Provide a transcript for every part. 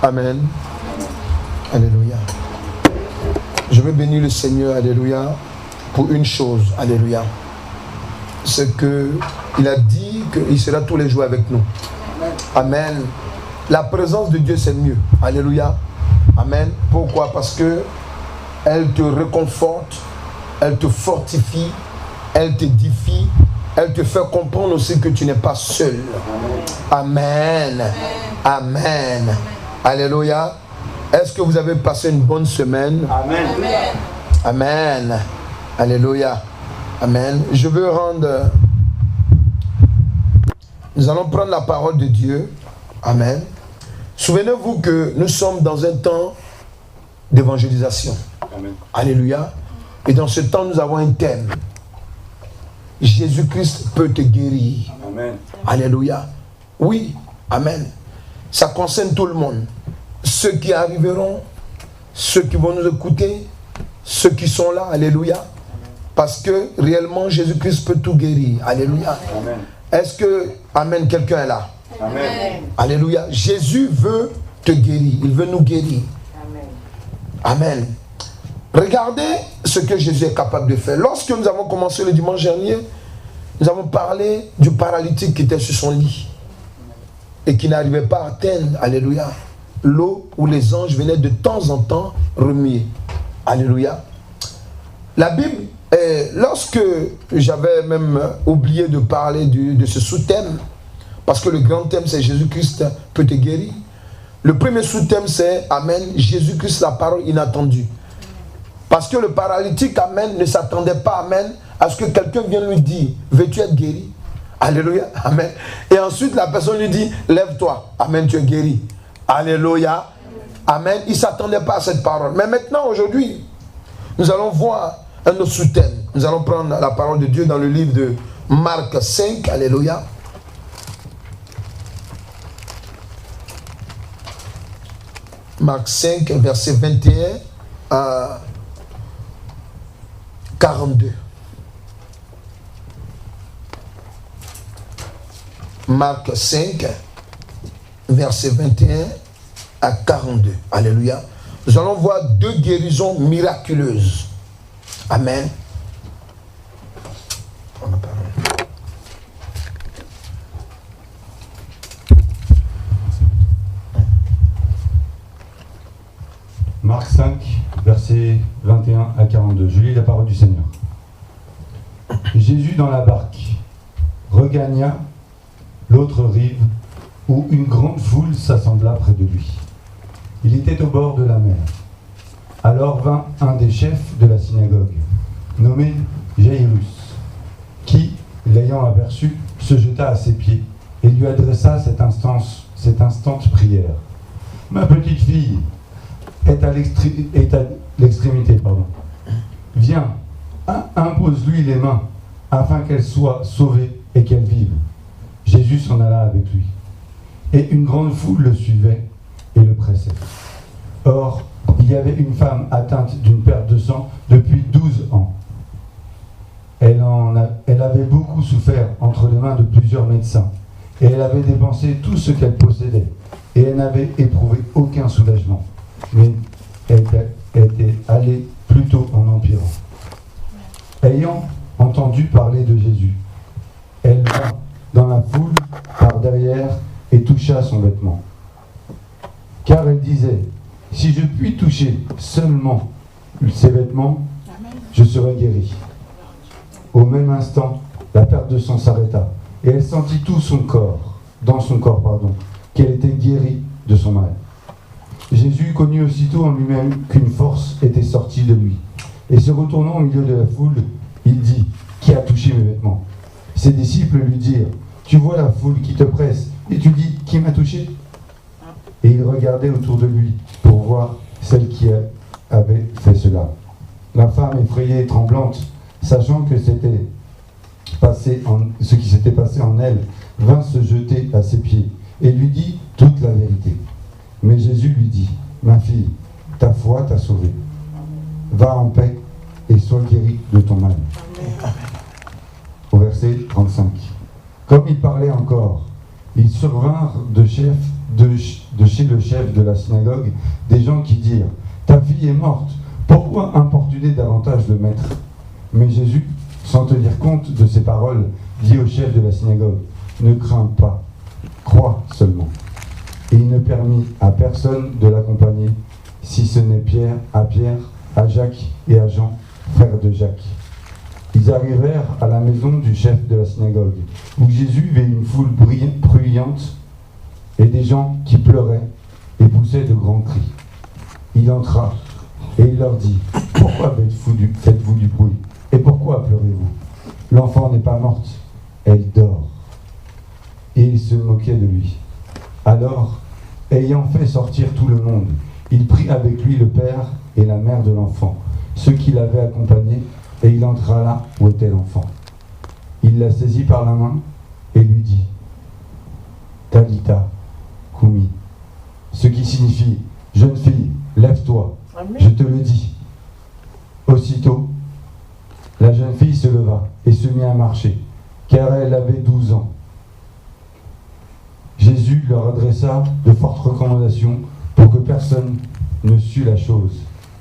Amen. Alléluia. Je veux bénir le Seigneur, alléluia, pour une chose, alléluia. C'est qu'il a dit qu'il sera tous les jours avec nous. Amen. La présence de Dieu, c'est mieux. Alléluia. Amen. Pourquoi? Parce que elle te réconforte, elle te fortifie, elle t'édifie, elle te fait comprendre aussi que tu n'es pas seul. Amen. Amen. Alléluia. Est-ce que vous avez passé une bonne semaine? Amen. Amen. Alléluia. Amen. Je veux rendre... Nous allons prendre la parole de Dieu. Amen. Souvenez-vous que nous sommes dans un temps d'évangélisation. Amen. Alléluia. Et dans ce temps, nous avons un thème. Jésus-Christ peut te guérir. Amen. Alléluia. Oui. Amen. Ça concerne tout le monde. Ceux qui arriveront, ceux qui vont nous écouter, ceux qui sont là. Alléluia. Parce que réellement, Jésus-Christ peut tout guérir. Alléluia. Amen. Est-ce que, amen, quelqu'un est là? Amen. Alléluia. Jésus veut te guérir. Il veut nous guérir. Amen. Regardez ce que Jésus est capable de faire. Lorsque nous avons commencé le dimanche dernier, nous avons parlé du paralytique qui était sur son lit et qui n'arrivait pas à atteindre, alléluia, l'eau où les anges venaient de temps en temps remuer. Alléluia. La Bible, lorsque j'avais même oublié de parler de ce sous-thème, parce que le grand thème c'est Jésus-Christ peut te guérir. Le premier sous-thème c'est Amen, Jésus-Christ, la parole inattendue. Parce que le paralytique, Amen, ne s'attendait pas, Amen, à ce que quelqu'un vienne lui dire, veux-tu être guéri? Alléluia, Amen. Et ensuite la personne lui dit, lève-toi, Amen, tu es guéri. Alléluia, Amen. Il ne s'attendait pas à cette parole. Mais maintenant, aujourd'hui, nous allons voir un autre sous-thème. Nous allons prendre la parole de Dieu dans le livre de Marc 5, Alléluia. Marc 5, verset 21 à 42. Marc 5, verset 21 à 42. Alléluia. Nous allons voir deux guérisons miraculeuses. Amen. Marc 5, versets 21 à 42. Je lis la parole du Seigneur. Jésus dans la barque regagna l'autre rive où une grande foule s'assembla près de lui. Il était au bord de la mer. Alors vint un des chefs de la synagogue, nommé Jairus, qui, l'ayant aperçu, se jeta à ses pieds et lui adressa cette instante prière. « Ma petite fille est à l'extrémité. Viens, impose-lui les mains, afin qu'elle soit sauvée et qu'elle vive. » Jésus s'en alla avec lui. Et une grande foule le suivait et le pressait. Or, il y avait une femme atteinte d'une perte de sang depuis 12 ans. Elle avait beaucoup souffert entre les mains de plusieurs médecins, et elle avait dépensé tout ce qu'elle possédait, et elle n'avait éprouvé aucun soulagement, mais elle était allée plutôt en empirant. Ayant entendu parler de Jésus, elle vint dans la foule par derrière et toucha son vêtement. Car elle disait, si je puis toucher seulement ses vêtements, je serai guérie. Au même instant, la perte de sang s'arrêta, et elle sentit dans son corps, qu'elle était guérie de son mal. Jésus connut aussitôt en lui-même qu'une force était sortie de lui, et se retournant au milieu de la foule, il dit, qui a touché mes vêtements? Ses disciples lui dirent, tu vois la foule qui te presse, et tu dis, qui m'a touché? Et il regardait autour de lui pour voir celle qui avait fait cela. La femme, effrayée et tremblante, sachant que ce qui s'était passé en elle, vint se jeter à ses pieds et lui dit toute la vérité. Mais Jésus lui dit, ma fille, ta foi t'a sauvée. Va en paix et sois guérie de ton mal. Au verset 35. Comme il parlait encore, ils survinrent de chez le chef de la synagogue des gens qui dirent « Ta fille est morte, pourquoi importuner davantage le maître ?» Mais Jésus, sans tenir compte de ces paroles, dit au chef de la synagogue « Ne crains pas, crois seulement. » Et il ne permit à personne de l'accompagner, si ce n'est Pierre, à Jacques et à Jean, frères de Jacques. Ils arrivèrent à la maison du chef de la synagogue, où Jésus vit une foule bruyante et des gens qui pleuraient et poussaient de grands cris. Il entra et il leur dit « Pourquoi faites-vous du bruit? Et pourquoi pleurez-vous? L'enfant n'est pas morte, elle dort. » Et ils se moquaient de lui. Alors, ayant fait sortir tout le monde, il prit avec lui le père et la mère de l'enfant, ceux qui l'avaient accompagné, et il entra là où était l'enfant. Il la saisit par la main et lui dit « Talita Kumi », ce qui signifie « Jeune fille, lève-toi, je te le dis ». Aussitôt, la jeune fille se leva et se mit à marcher, car elle avait 12 ans. Jésus leur adressa de fortes recommandations pour que personne ne sût la chose.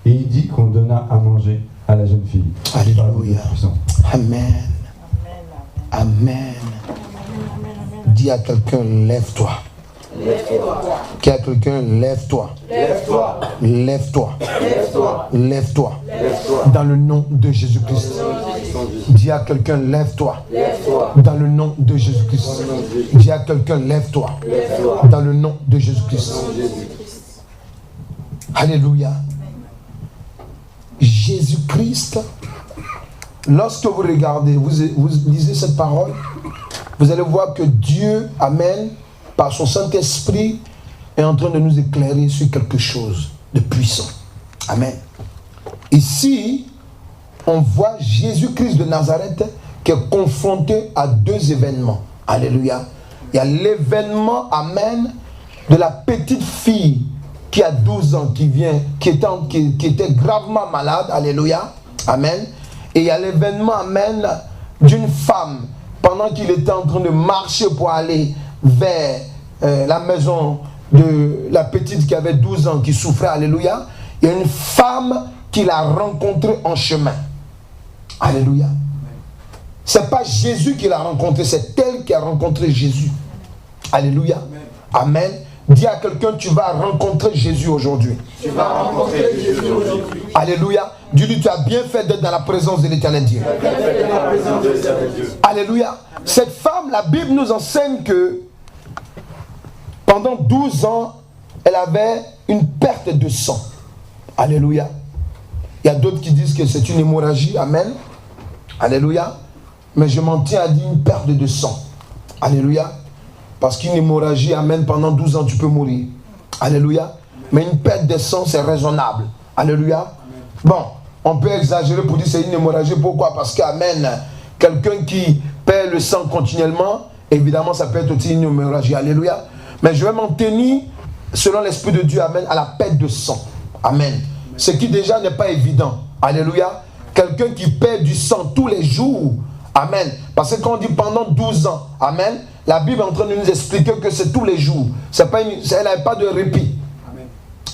Et il dit qu'on donna à manger à la jeune fille. Alléluia. Amen. Amen. Dis à quelqu'un, lève-toi. Lève-toi. Dis à quelqu'un, lève-toi. Lève-toi. Lève-toi. Lève-toi. Lève-toi. Lève-toi. Dans le nom de Jésus-Christ. Dis à quelqu'un, lève-toi. Lève-toi. Dans le nom de Jésus-Christ. Dis à quelqu'un, lève-toi. Lève-toi. Dans le nom de Jésus-Christ. Alléluia. Jésus-Christ, lorsque vous regardez, vous lisez cette parole, vous allez voir que Dieu, amen, par son Saint-Esprit, est en train de nous éclairer sur quelque chose de puissant. Amen. Ici, on voit Jésus-Christ de Nazareth qui est confronté à deux événements. Alléluia. Il y a l'événement, amen, de la petite fille qui a 12 ans, qui était gravement malade. Alléluia. Amen. Et il y a l'événement, amen, d'une femme, pendant qu'il était en train de marcher pour aller vers la maison de la petite qui avait 12 ans, qui souffrait. Alléluia. Il y a une femme qu'il a rencontrée en chemin. Alléluia. Ce n'est pas Jésus qui l'a rencontré, c'est elle qui a rencontré Jésus. Alléluia. Amen. Dis à quelqu'un, tu vas rencontrer Jésus aujourd'hui. Tu vas rencontrer Jésus aujourd'hui. Alléluia. Dis-lui, tu as bien fait d'être dans la présence de l'Éternel Dieu. Alléluia. Cette femme, la Bible nous enseigne que pendant 12 ans, elle avait une perte de sang. Alléluia. Il y a d'autres qui disent que c'est une hémorragie. Amen. Alléluia. Mais je m'en tiens à dire une perte de sang. Alléluia. Parce qu'une hémorragie, amen, pendant 12 ans, tu peux mourir. Alléluia. Mais une perte de sang, c'est raisonnable. Alléluia. Bon, on peut exagérer pour dire que c'est une hémorragie. Pourquoi? Parce qu'amen, quelqu'un qui perd le sang continuellement, évidemment, ça peut être aussi une hémorragie. Alléluia. Mais je vais m'en tenir, selon l'Esprit de Dieu, amen, à la perte de sang. Amen. Ce qui déjà n'est pas évident. Alléluia. Quelqu'un qui perd du sang tous les jours. Amen. Parce que quand on dit pendant 12 ans, amen, la Bible est en train de nous expliquer que c'est tous les jours. Elle n'a pas de répit. Amen.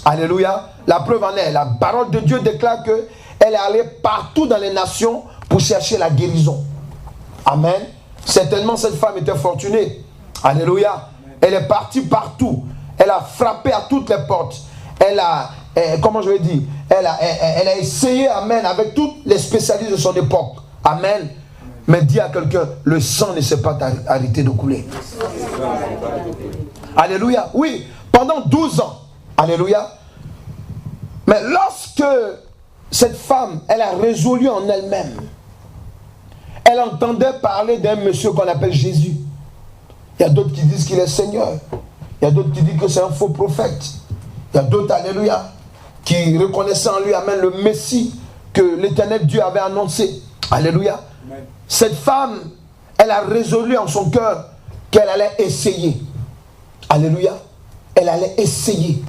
Alléluia. La preuve en est, la parole de Dieu déclare qu'elle est allée partout dans les nations pour chercher la guérison. Amen. Certainement, cette femme était fortunée. Alléluia. Amen. Elle est partie partout. Elle a frappé à toutes les portes. Elle a, comment je vais dire, elle a essayé, amen, avec tous les spécialistes de son époque. Amen. Mais dis à quelqu'un, le sang ne s'est pas arrêté de couler. Alléluia. Oui, pendant 12 ans. Alléluia. Mais lorsque cette femme, elle a résolu en elle-même, elle entendait parler d'un monsieur qu'on appelle Jésus. Il y a d'autres qui disent qu'il est Seigneur. Il y a d'autres qui disent que c'est un faux prophète. Il y a d'autres, alléluia, qui reconnaissaient en lui, amen, le Messie que l'Éternel Dieu avait annoncé. Alléluia. Amen. Cette femme, elle a résolu en son cœur qu'elle allait essayer. Alléluia. Elle allait essayer.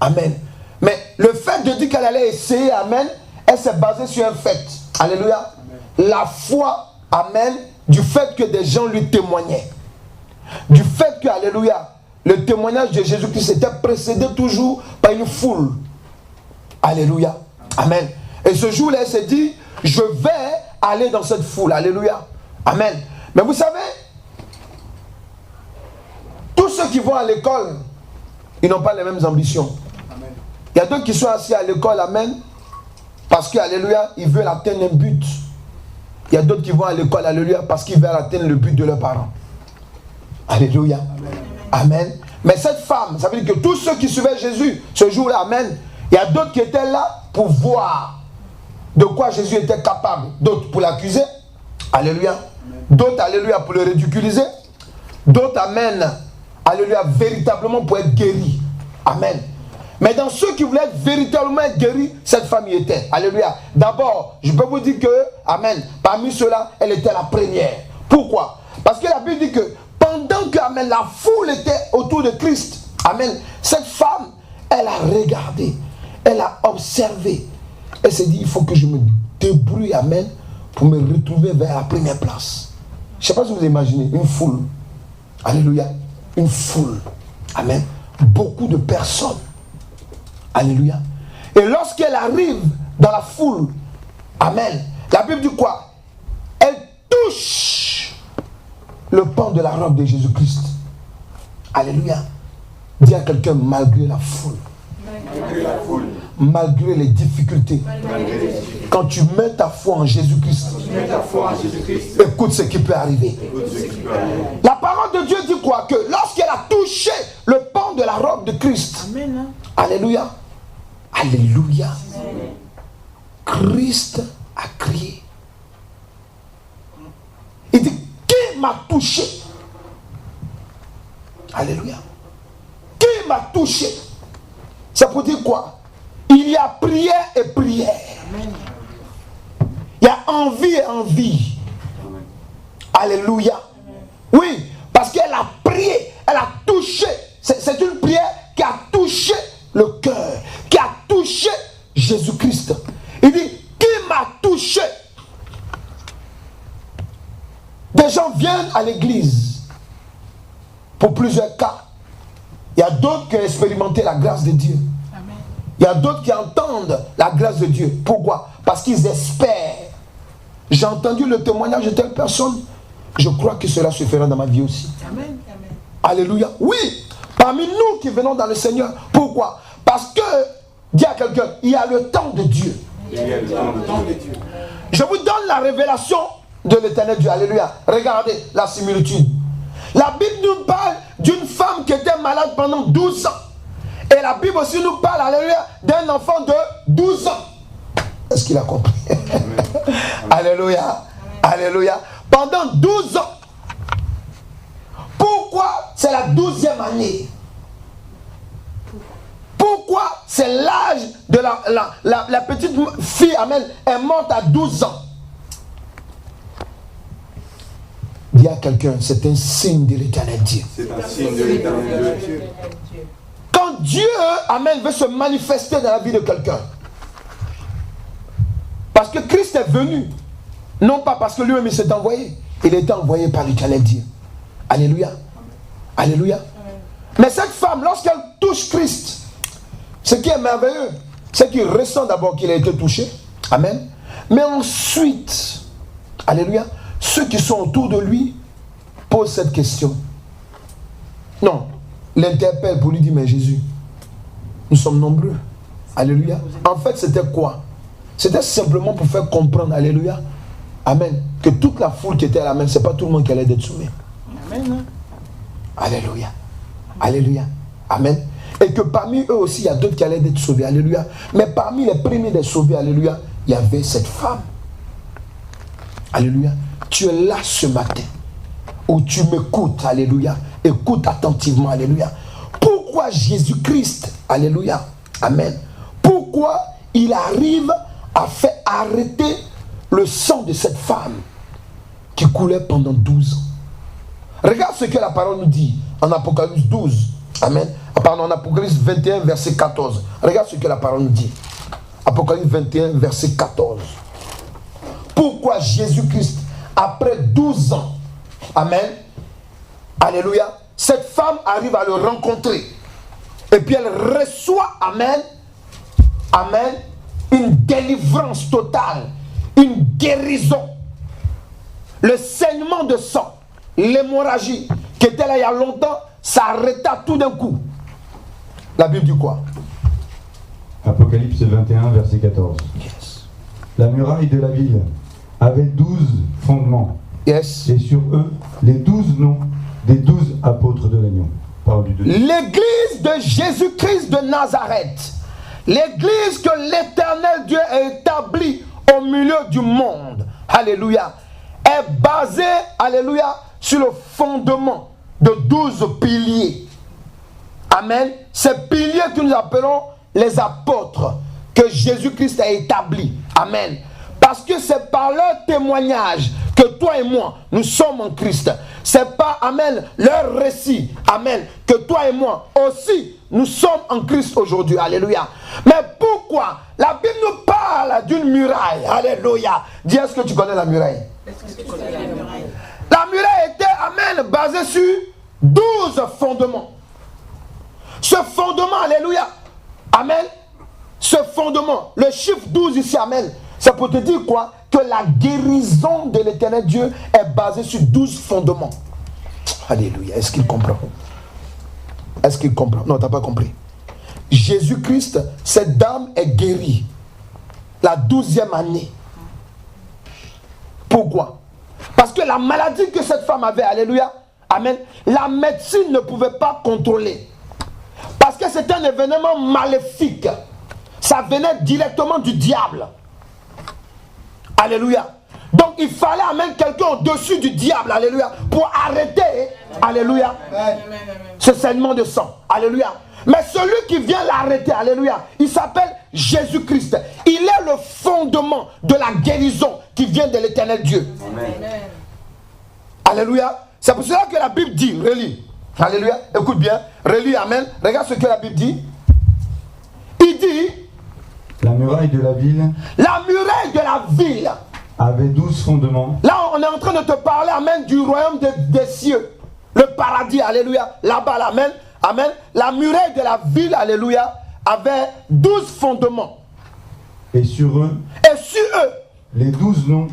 Amen. Mais le fait de dire qu'elle allait essayer, amen, elle s'est basée sur un fait. Alléluia. Amen. La foi, amen, du fait que des gens lui témoignaient. Du fait que, alléluia, le témoignage de Jésus-Christ était précédé toujours par une foule. Alléluia. Amen. Et ce jour-là, il s'est dit, je vais aller dans cette foule. Alléluia. Amen. Mais vous savez, tous ceux qui vont à l'école, ils n'ont pas les mêmes ambitions. Amen. Il y a d'autres qui sont assis à l'école, amen, parce que, alléluia, ils veulent atteindre un but. Il y a d'autres qui vont à l'école, alléluia, parce qu'ils veulent atteindre le but de leurs parents. Alléluia. Amen. Amen. Mais cette femme, ça veut dire que tous ceux qui suivaient Jésus ce jour-là, amen, il y a d'autres qui étaient là pour voir de quoi Jésus était capable. D'autres pour l'accuser. Alléluia. D'autres, alléluia, pour le ridiculiser. D'autres, amen, alléluia, véritablement pour être guéris. Amen. Mais dans ceux qui voulaient être véritablement guéris, cette femme y était. Alléluia. D'abord, je peux vous dire que, amen, parmi ceux-là, elle était la première. Pourquoi? Parce que la Bible dit que pendant que, amen, la foule était autour de Christ, amen, cette femme, elle a regardé, elle a observé. Elle s'est dit, il faut que je me débrouille, amen, pour me retrouver vers la première place. Je ne sais pas si vous imaginez, une foule. Alléluia. Une foule. Amen. Beaucoup de personnes. Alléluia. Et lorsqu'elle arrive dans la foule, amen, la Bible dit quoi? Elle touche le pan de la robe de Jésus-Christ. Alléluia. Dis à quelqu'un, malgré la foule. Malgré la foule. Malgré les difficultés. Quand tu mets ta foi en Jésus-Christ, écoute ce qui peut arriver. La parole de Dieu dit quoi? Que lorsqu'elle a touché le pan de la robe de Christ, amen. Alléluia. Alléluia. Amen. Christ a crié. Il dit, qui m'a touché? Alléluia. Qui m'a touché? Ça pour dire quoi? Il y a prière et prière. Amen. Il y a envie et envie. Amen. Alléluia. Amen. Oui, parce qu'elle a prié, elle a touché. C'est une prière qui a touché le cœur, qui a touché Jésus-Christ. Il dit, qui m'a touché? Des gens viennent à l'église pour plusieurs cas. Il y a d'autres qui ont expérimenté la grâce de Dieu. Amen. Il y a d'autres qui entendent la grâce de Dieu. Pourquoi? Parce qu'ils espèrent. J'ai entendu le témoignage de telle personne. Je crois que cela se fera dans ma vie aussi. Amen. Amen. Alléluia. Oui, parmi nous qui venons dans le Seigneur. Pourquoi? Parce que, dis à quelqu'un, il y a le temps de Dieu. Il y a le temps de Dieu. Je vous donne la révélation de l'Éternel Dieu. Alléluia. Regardez la similitude. La Bible nous parle d'une femme qui était malade pendant 12 ans. Et la Bible aussi nous parle, alléluia, d'un enfant de 12 ans. Est-ce qu'il a compris? Alléluia. Alléluia. Pendant 12 ans. Pourquoi c'est la 12e année? Pourquoi c'est l'âge de la petite fille, amen, est morte à 12 ans? Dis à quelqu'un, c'est un signe de l'Éternel Dieu. C'est un signe de l'Éternel Dieu. Quand Dieu, amen, veut se manifester dans la vie de quelqu'un, parce que Christ est venu, non pas parce que lui-même il s'est envoyé, il était envoyé par l'Éternel Dieu. Alléluia. Alléluia. Mais cette femme, lorsqu'elle touche Christ, ce qui est merveilleux, c'est qu'il ressent d'abord qu'il a été touché. Amen. Mais ensuite, alléluia, ceux qui sont autour de lui posent cette question. Non, l'interpelle pour lui dire, mais Jésus, nous sommes nombreux. Alléluia. En fait, c'était quoi? C'était simplement pour faire comprendre, alléluia, amen, que toute la foule qui était là, même, ce n'est pas tout le monde qui allait être sauvé. Amen. Alléluia. Alléluia. Amen. Et que parmi eux aussi, il y a d'autres qui allaient être sauvés. Alléluia. Mais parmi les premiers des sauvés, alléluia, il y avait cette femme. Alléluia. Tu es là ce matin où tu m'écoutes, alléluia. Écoute attentivement, alléluia. Pourquoi Jésus-Christ, alléluia, amen, pourquoi il arrive à faire arrêter le sang de cette femme qui coulait pendant 12 ans? Regarde ce que la parole nous dit en Apocalypse 12, amen, pardon, en Apocalypse 21, verset 14. Regarde ce que la parole nous dit. Apocalypse 21, verset 14. Pourquoi Jésus-Christ, après 12 ans, amen, Alléluia. Cette femme arrive à le rencontrer. Et puis elle reçoit, amen, amen, une délivrance totale, une guérison. Le saignement de sang, l'hémorragie qui était là il y a longtemps, s'arrêta tout d'un coup. La Bible dit quoi? Apocalypse 21, verset 14. Yes. La muraille de la ville avait 12 fondements. Yes. Et sur eux, les 12 noms des 12 apôtres de l'agneau. Parle du deuxième. L'église de Jésus-Christ de Nazareth, l'église que l'éternel Dieu a établie au milieu du monde, alléluia, est basée, alléluia, sur le fondement de 12 piliers. Amen. Ces piliers que nous appelons les apôtres, que Jésus-Christ a établis. Amen. Parce que c'est par leur témoignage que toi et moi, nous sommes en Christ. C'est par, amen, leur récit, amen, que toi et moi aussi, nous sommes en Christ aujourd'hui. Alléluia. Mais pourquoi? La Bible nous parle d'une muraille. Alléluia. Dis, est-ce que tu connais la muraille? La muraille était, amen, basée sur 12 fondements. Ce fondement, alléluia, amen, ce fondement, le chiffre 12 ici, amen, ça peut te dire quoi? Que la guérison de l'éternel Dieu est basée sur 12 fondements. Alléluia. Est-ce qu'il comprend? Est-ce qu'il comprend? Non, tu n'as pas compris. Jésus-Christ, cette dame est guérie. La 12e année. Pourquoi? Parce que la maladie que cette femme avait, alléluia, amen, la médecine ne pouvait pas contrôler. Parce que c'était un événement maléfique. Ça venait directement du diable. Alléluia. Donc il fallait amener quelqu'un au-dessus du diable, alléluia, pour arrêter, alléluia, ce saignement de sang. Alléluia. Mais celui qui vient l'arrêter, alléluia, il s'appelle Jésus-Christ. Il est le fondement de la guérison qui vient de l'éternel Dieu. Amen. Alléluia. C'est pour cela que la Bible dit, relis. Alléluia. Écoute bien. Relis, amen. Regarde ce que la Bible dit. Il dit, la muraille de la ville, la muraille de la ville avait 12 fondements. Là, on est en train de te parler, amen, du royaume des cieux. Le paradis, alléluia. Là-bas, amen, amen. La muraille de la ville, alléluia, avait 12 fondements. Et sur eux, les 12 noms,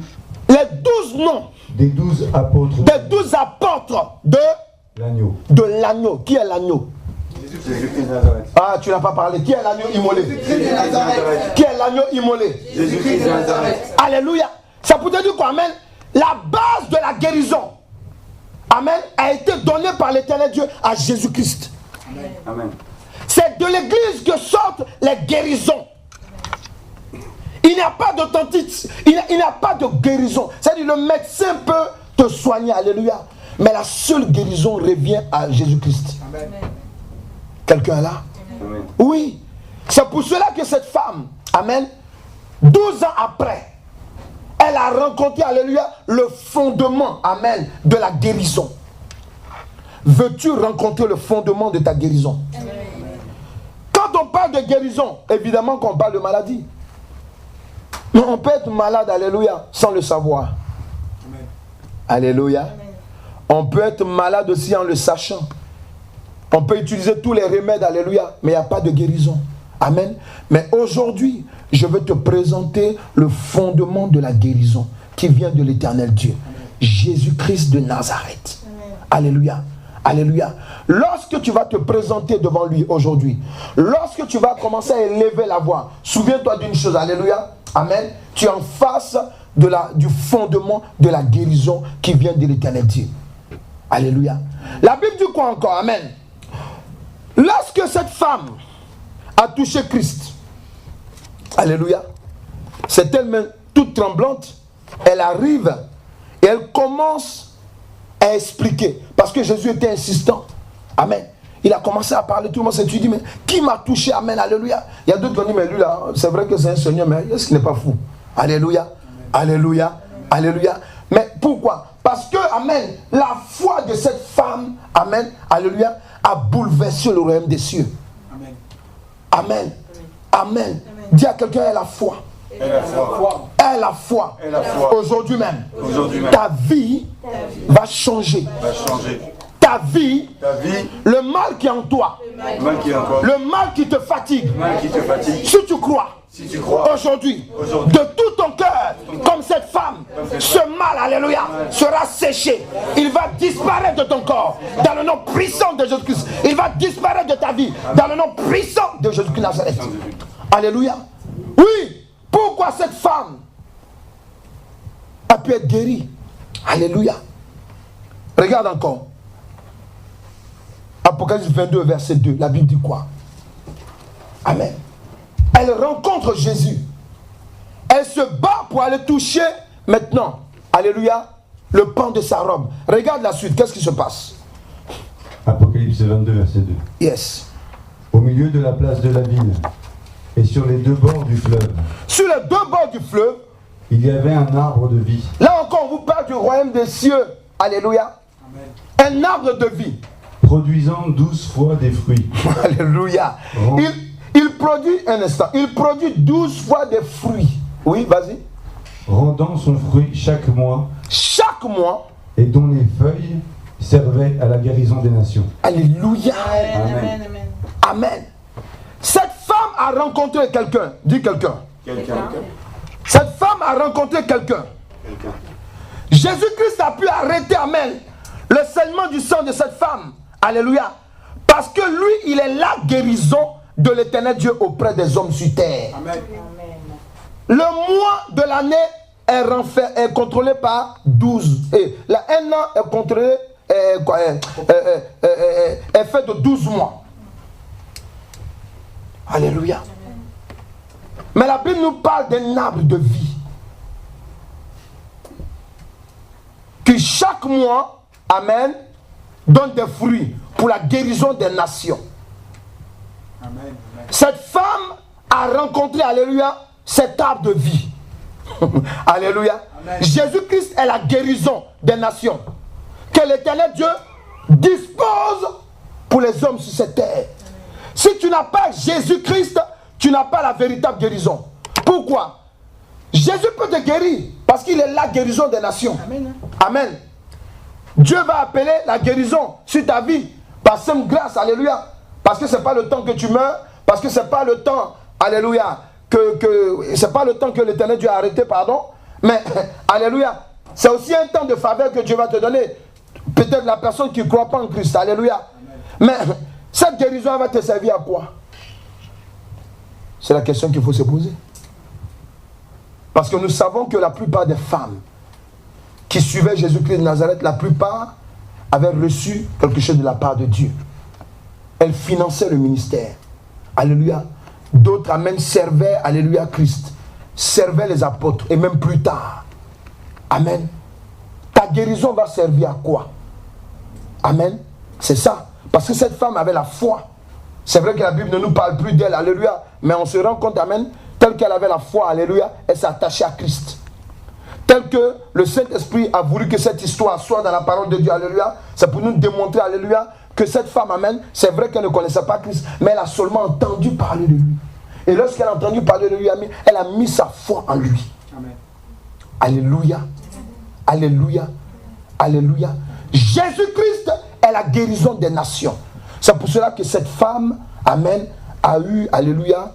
des 12 apôtres de l'agneau. De l'agneau. Qui est l'agneau? Jésus-Christ de Nazareth. Ah, tu n'as pas parlé. Qui est l'agneau immolé? Qui est l'agneau immolé? Jésus-Christ de Nazareth. Alléluia. Ça peut te dire quoi, amen? La base de la guérison, amen, a été donnée par l'éternel Dieu à Jésus-Christ. Amen. C'est de l'église que sortent les guérisons. Il n'y a pas d'authenticité, il n'y a pas de guérison. C'est-à-dire le médecin peut te soigner, alléluia. Mais la seule guérison revient à Jésus-Christ. Quelqu'un est là? Amen. Oui. C'est pour cela que cette femme, amen, 12 ans après, elle a rencontré, alléluia, le fondement, amen, de la guérison. Veux-tu rencontrer le fondement de ta guérison? Amen. Quand on parle de guérison, évidemment qu'on parle de maladie. Mais on peut être malade, alléluia, sans le savoir. Amen. Alléluia. Amen. On peut être malade aussi en le sachant. On peut utiliser tous les remèdes, alléluia, mais il n'y a pas de guérison. Amen. Mais aujourd'hui, je veux te présenter le fondement de la guérison qui vient de l'éternel Dieu. Jésus-Christ de Nazareth. Amen. Alléluia. Alléluia. Lorsque tu vas te présenter devant lui aujourd'hui, lorsque tu vas commencer à élever la voix, souviens-toi d'une chose, alléluia. Amen. Tu es en face du fondement de la guérison qui vient de l'éternel Dieu. Alléluia. La Bible dit quoi encore? Amen. Lorsque cette femme a touché Christ, alléluia, c'est elle-même toute tremblante, elle arrive et elle commence à expliquer, parce que Jésus était insistant. Amen. Il a commencé à parler, tout le monde s'est dit, mais qui m'a touché? Amen, alléluia. Il y a d'autres qui ont dit, mais lui là, c'est vrai que c'est un Seigneur, mais est-ce qu'il n'est pas fou? Alléluia, alléluia, alléluia. Mais pourquoi? Parce que, amen, la foi de cette femme, amen, alléluia, a bouleversé le royaume des cieux. Amen. Amen. Amen. Dis à quelqu'un, elle a la foi. Elle a la foi. Elle a la foi. Aujourd'hui même. Ta vie va changer. ta vie, le mal qui est en toi, le mal qui te fatigue, fatigue, si tu crois, aujourd'hui, de tout ton cœur, comme cette femme, ce mal, alléluia, sera séché. Il va disparaître de ton corps, dans le nom puissant de Jésus-Christ. Il va disparaître de ta vie, dans le nom puissant de Jésus-Christ Nazareth. Alléluia. Oui, pourquoi cette femme a pu être guérie? Alléluia. Regarde encore. Apocalypse 22, verset 2. La Bible dit quoi? Amen. Elle rencontre Jésus. Elle se bat pour aller toucher maintenant, alléluia, le pan de sa robe. Regarde la suite, qu'est-ce qui se passe? Apocalypse 22, verset 2. Yes. Au milieu de la place de la ville et sur les deux bords du fleuve. Sur les deux bords du fleuve, il y avait un arbre de vie. Là encore, on vous parle du royaume des cieux. Alléluia. Amen. Un arbre de vie. Produisant 12 fois des fruits. Alléluia. Il produit, un instant, il produit 12 fois des fruits. Oui, vas-y. Rendant son fruit chaque mois. Chaque mois. Et dont les feuilles servaient à la guérison des nations. Alléluia. Amen. Amen. Amen. Cette femme a rencontré quelqu'un. Dis quelqu'un. Cette femme a rencontré quelqu'un. Jésus-Christ a pu arrêter, amen, le saignement du sang de cette femme. Alléluia. Parce que lui, il est la guérison de l'éternel Dieu auprès des hommes sur terre. Amen. Le mois de l'année est contrôlé par 12. Et un an est contrôlé, est fait de 12 mois. Alléluia. Mais la Bible nous parle d'un arbre de vie. Qui chaque mois, amen, donne des fruits pour la guérison des nations. Amen. Cette femme a rencontré, alléluia, cet arbre de vie. Alléluia. Jésus-Christ est la guérison des nations. Que l'éternel Dieu dispose pour les hommes sur cette terre. Si tu n'as pas Jésus-Christ, tu n'as pas la véritable guérison. Pourquoi? Jésus peut te guérir parce qu'il est la guérison des nations. Amen. Amen. Dieu va appeler la guérison sur ta vie par simple grâce. Alléluia. Parce que ce n'est pas le temps que tu meurs. Parce que ce n'est pas le temps, alléluia, c'est pas le temps que l'éternel Dieu a arrêté, pardon. Mais, alléluia, c'est aussi un temps de faveur que Dieu va te donner. Peut-être la personne qui ne croit pas en Christ. Alléluia. Mais cette guérison elle va te servir à quoi? C'est la question qu'il faut se poser. Parce que nous savons que la plupart des femmes qui suivaient Jésus-Christ de Nazareth, la plupart avaient reçu quelque chose de la part de Dieu. Elles finançaient le ministère. Alléluia. D'autres, amen, servaient, alléluia, Christ. Servaient les apôtres. Et même plus tard. Amen. Ta guérison va servir à quoi? Amen. C'est ça. Parce que cette femme avait la foi. C'est vrai que la Bible ne nous parle plus d'elle, alléluia. Mais on se rend compte, amen, telle qu'elle avait la foi, alléluia, elle s'est attachée à Christ. Tel que le Saint-Esprit a voulu que cette histoire soit dans la parole de Dieu, alléluia. C'est pour nous démontrer, alléluia, que cette femme, amen, c'est vrai qu'elle ne connaissait pas Christ, mais elle a seulement entendu parler de lui. Et lorsqu'elle a entendu parler de lui, elle a mis sa foi en lui. Amen. Alléluia. Alléluia. Alléluia. Jésus-Christ est la guérison des nations. C'est pour cela que cette femme, amen, a eu, alléluia,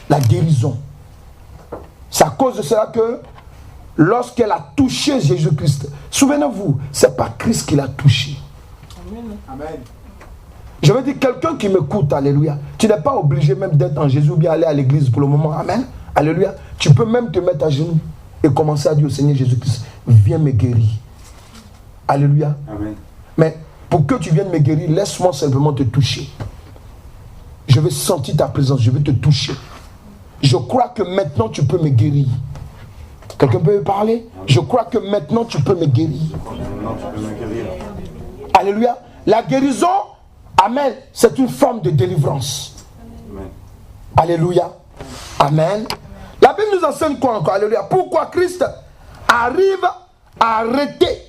la guérison. C'est à cause de cela que lorsqu'elle a touché Jésus-Christ, souvenez-vous, ce n'est pas Christ qui l'a touché. Amen. Je veux dire, quelqu'un qui m'écoute, alléluia, tu n'es pas obligé même d'être en Jésus ou bien aller à l'église pour le moment, amen, alléluia. Tu peux même te mettre à genoux et commencer à dire au Seigneur Jésus-Christ, viens me guérir. Alléluia. Amen. Mais pour que tu viennes me guérir, laisse-moi simplement te toucher. Je vais sentir ta présence, je vais te toucher. Je crois que maintenant tu peux me guérir. Quelqu'un peut me parler? Je crois que maintenant tu peux me guérir. Alléluia. La guérison, amen, c'est une forme de délivrance. Amen. Alléluia. Amen. La Bible nous enseigne quoi encore? Alléluia. Pourquoi Christ arrive à arrêter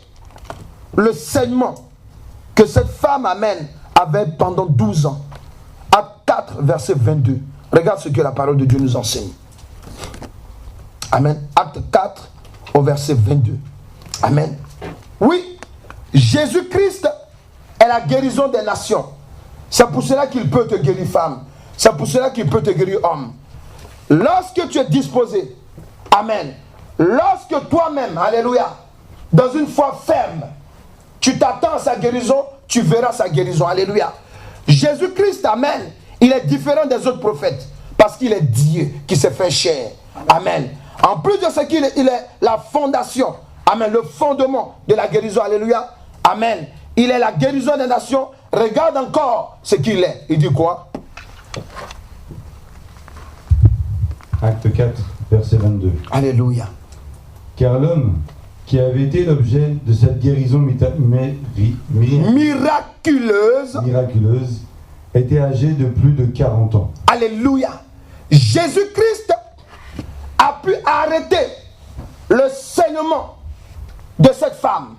le saignement que cette femme, amen, avait pendant 12 ans. Acte 4, verset 22. Regarde ce que la parole de Dieu nous enseigne. Amen. Acte 4, au verset 22. Amen. Oui, Jésus-Christ la guérison des nations. C'est pour cela qu'il peut te guérir femme. C'est pour cela qu'il peut te guérir homme. Lorsque tu es disposé, amen, lorsque toi-même, alléluia, dans une foi ferme, tu t'attends à sa guérison, tu verras sa guérison, alléluia. Jésus-Christ, amen, il est différent des autres prophètes parce qu'il est Dieu qui s'est fait chair. Amen. En plus de ce qu'il est, il est la fondation, amen, le fondement de la guérison, alléluia. Amen. Il est la guérison des nations. Regarde encore ce qu'il est. Il dit quoi? Acte 4, verset 22. Alléluia. Car l'homme qui avait été l'objet de cette guérison miraculeuse était âgé de plus de 40 ans. Alléluia. Jésus-Christ a pu arrêter le saignement de cette femme.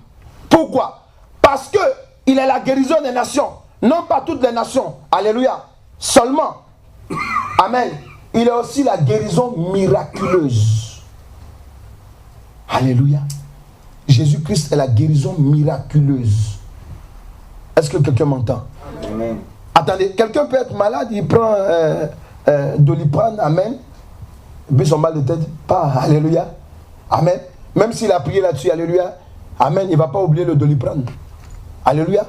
Pourquoi? Parce qu'il est la guérison des nations. Non pas toutes les nations. Alléluia. Seulement. Amen. Il est aussi la guérison miraculeuse. Alléluia. Jésus-Christ est la guérison miraculeuse. Est-ce que quelqu'un m'entend? Amen. Attendez, quelqu'un peut être malade, il prend Doliprane, amen. Et puis son mal de tête, pas, alléluia. Amen. Même s'il a prié là-dessus, alléluia. Amen, il ne va pas oublier le Doliprane. Alléluia.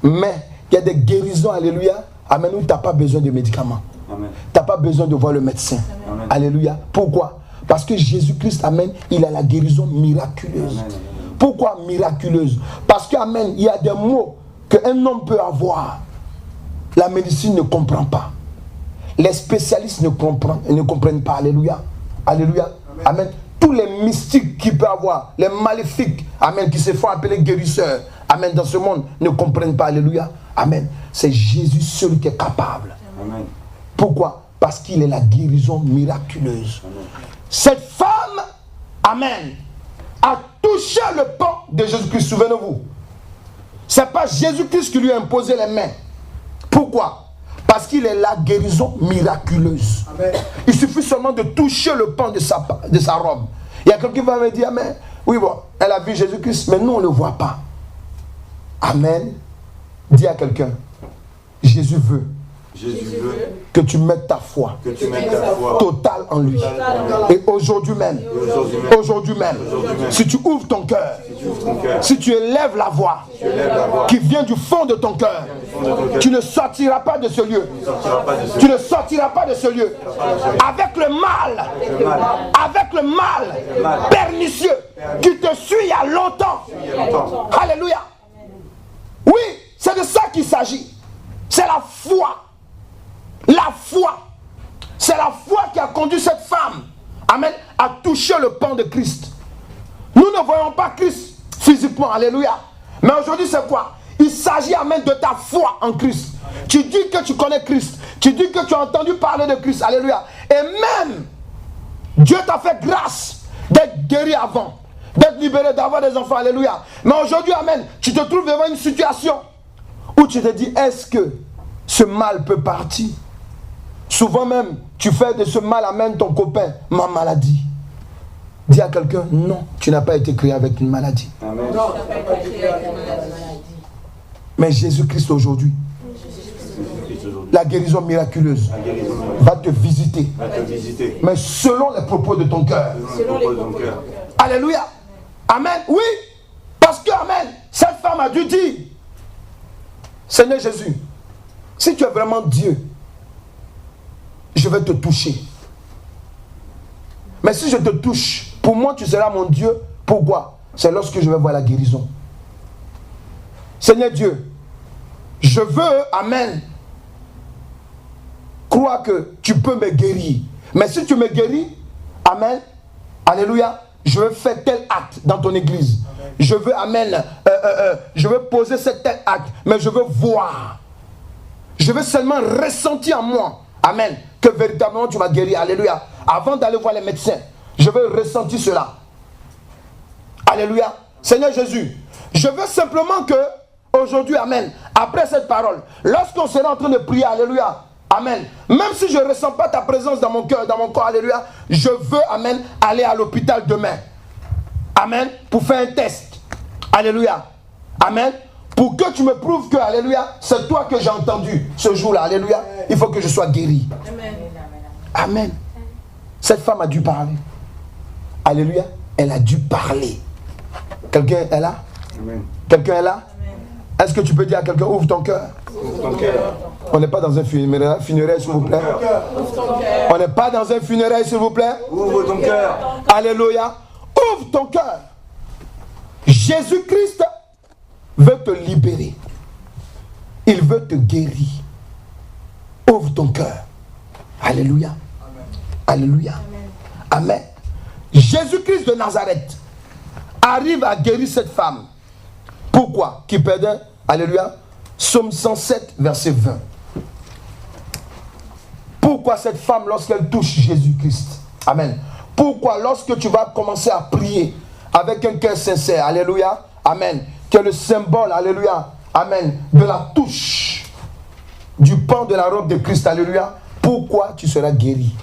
Mais il y a des guérisons, alléluia. Amen, où tu n'as pas besoin de médicaments. Tu n'as pas besoin de voir le médecin. Amen. Alléluia. Pourquoi? Parce que Jésus-Christ, amen, il a la guérison miraculeuse. Amen. Pourquoi miraculeuse? Parce que, amen, il y a des mots qu'un homme peut avoir. La médecine ne comprend pas. Les spécialistes ne comprennent pas. Alléluia. Alléluia. Amen. Tous les mystiques qu'il peut avoir, les maléfiques, amen, qui se font appeler guérisseurs, amen, dans ce monde, ne comprennent pas. Alléluia. Amen. C'est Jésus seul qui est capable. Amen. Pourquoi? Parce qu'il est la guérison miraculeuse. Amen. Cette femme, amen, a touché le pan de Jésus-Christ. Souvenez-vous. Ce n'est pas Jésus-Christ qui lui a imposé les mains. Pourquoi? Parce qu'il est la guérison miraculeuse. Amen. Il suffit seulement de toucher le pan de sa robe. Il y a quelqu'un qui va me dire, mais oui, bon, elle a vu Jésus-Christ, mais nous, on ne le voit pas. Amen. Dis à quelqu'un, Jésus veut que tu mettes ta foi, totale en lui. Et aujourd'hui même, si tu ouvres ton cœur, si tu élèves la voix qui vient du fond de ton cœur, tu ne sortiras pas de ce lieu. Tu ne sortiras pas de ce lieu avec le mal pernicieux qui te suit il y a longtemps. Alléluia. Oui, c'est de ça qu'il s'agit. C'est la foi. La foi. C'est la foi qui a conduit cette femme, amen, à toucher le pan de Christ. Nous ne voyons pas Christ physiquement, alléluia. Mais aujourd'hui, c'est quoi? Il s'agit, amen, de ta foi en Christ. Tu dis que tu connais Christ. Tu dis que tu as entendu parler de Christ, alléluia. Et même, Dieu t'a fait grâce d'être guéri avant, d'être libéré, d'avoir des enfants, alléluia. Mais aujourd'hui, amen, tu te trouves devant une situation où tu te dis, est-ce que ce mal peut partir? Souvent même, tu fais de ce mal, amène ton copain, ma maladie. Dis à quelqu'un, non, tu n'as pas été créé avec une maladie. Amen. Non, tu n'as pas été créé avec une maladie. Mais Jésus-Christ aujourd'hui, la guérison miraculeuse va te visiter. Mais selon les propos de ton cœur. Alléluia. Amen. Oui. Parce que, amen, cette femme a dû dire, Seigneur Jésus, si tu es vraiment Dieu, je vais te toucher. Mais si je te touche, pour moi tu seras mon Dieu. Pourquoi? C'est lorsque je vais voir la guérison. Seigneur Dieu, je veux, amen, croire que tu peux me guérir. Mais si tu me guéris, amen, alléluia, je veux faire tel acte dans ton église. Amen. Je veux, amen, je veux poser tel acte, mais je veux voir. Je veux seulement ressentir en moi, amen, que véritablement tu m'as guéri, alléluia. Avant d'aller voir les médecins, je veux ressentir cela. Alléluia. Seigneur Jésus, je veux simplement que, aujourd'hui, amen, après cette parole, lorsqu'on sera en train de prier, alléluia, amen, même si je ne ressens pas ta présence dans mon cœur, dans mon corps, alléluia, je veux, amen, aller à l'hôpital demain. Amen, pour faire un test. Alléluia. Amen. pour que tu me prouves que, alléluia, c'est toi que j'ai entendu ce jour-là, alléluia, il faut que je sois guéri. Amen. Amen. Cette femme a dû parler. Alléluia, elle a dû parler. Quelqu'un est là? Amen. Quelqu'un est là? Est-ce que tu peux dire à quelqu'un, ouvre ton cœur? Ouvre ton cœur. On n'est pas dans un funéraire, s'il vous plaît. On n'est pas dans un funéraire, s'il vous plaît. Ouvre ton cœur. Alléluia. Ouvre ton cœur. Jésus-Christ veut te libérer. Il veut te guérir. Ouvre ton cœur. Alléluia. Alléluia. Amen. Jésus-Christ de Nazareth arrive à guérir cette femme. Pourquoi? Qui perdait, alléluia, Psaume 107, verset 20. Pourquoi cette femme, lorsqu'elle touche Jésus-Christ? Amen. Pourquoi lorsque tu vas commencer à prier avec un cœur sincère, alléluia, amen, qui est le symbole, alléluia, amen, de la touche du pan de la robe de Christ, alléluia, pourquoi tu seras guéri?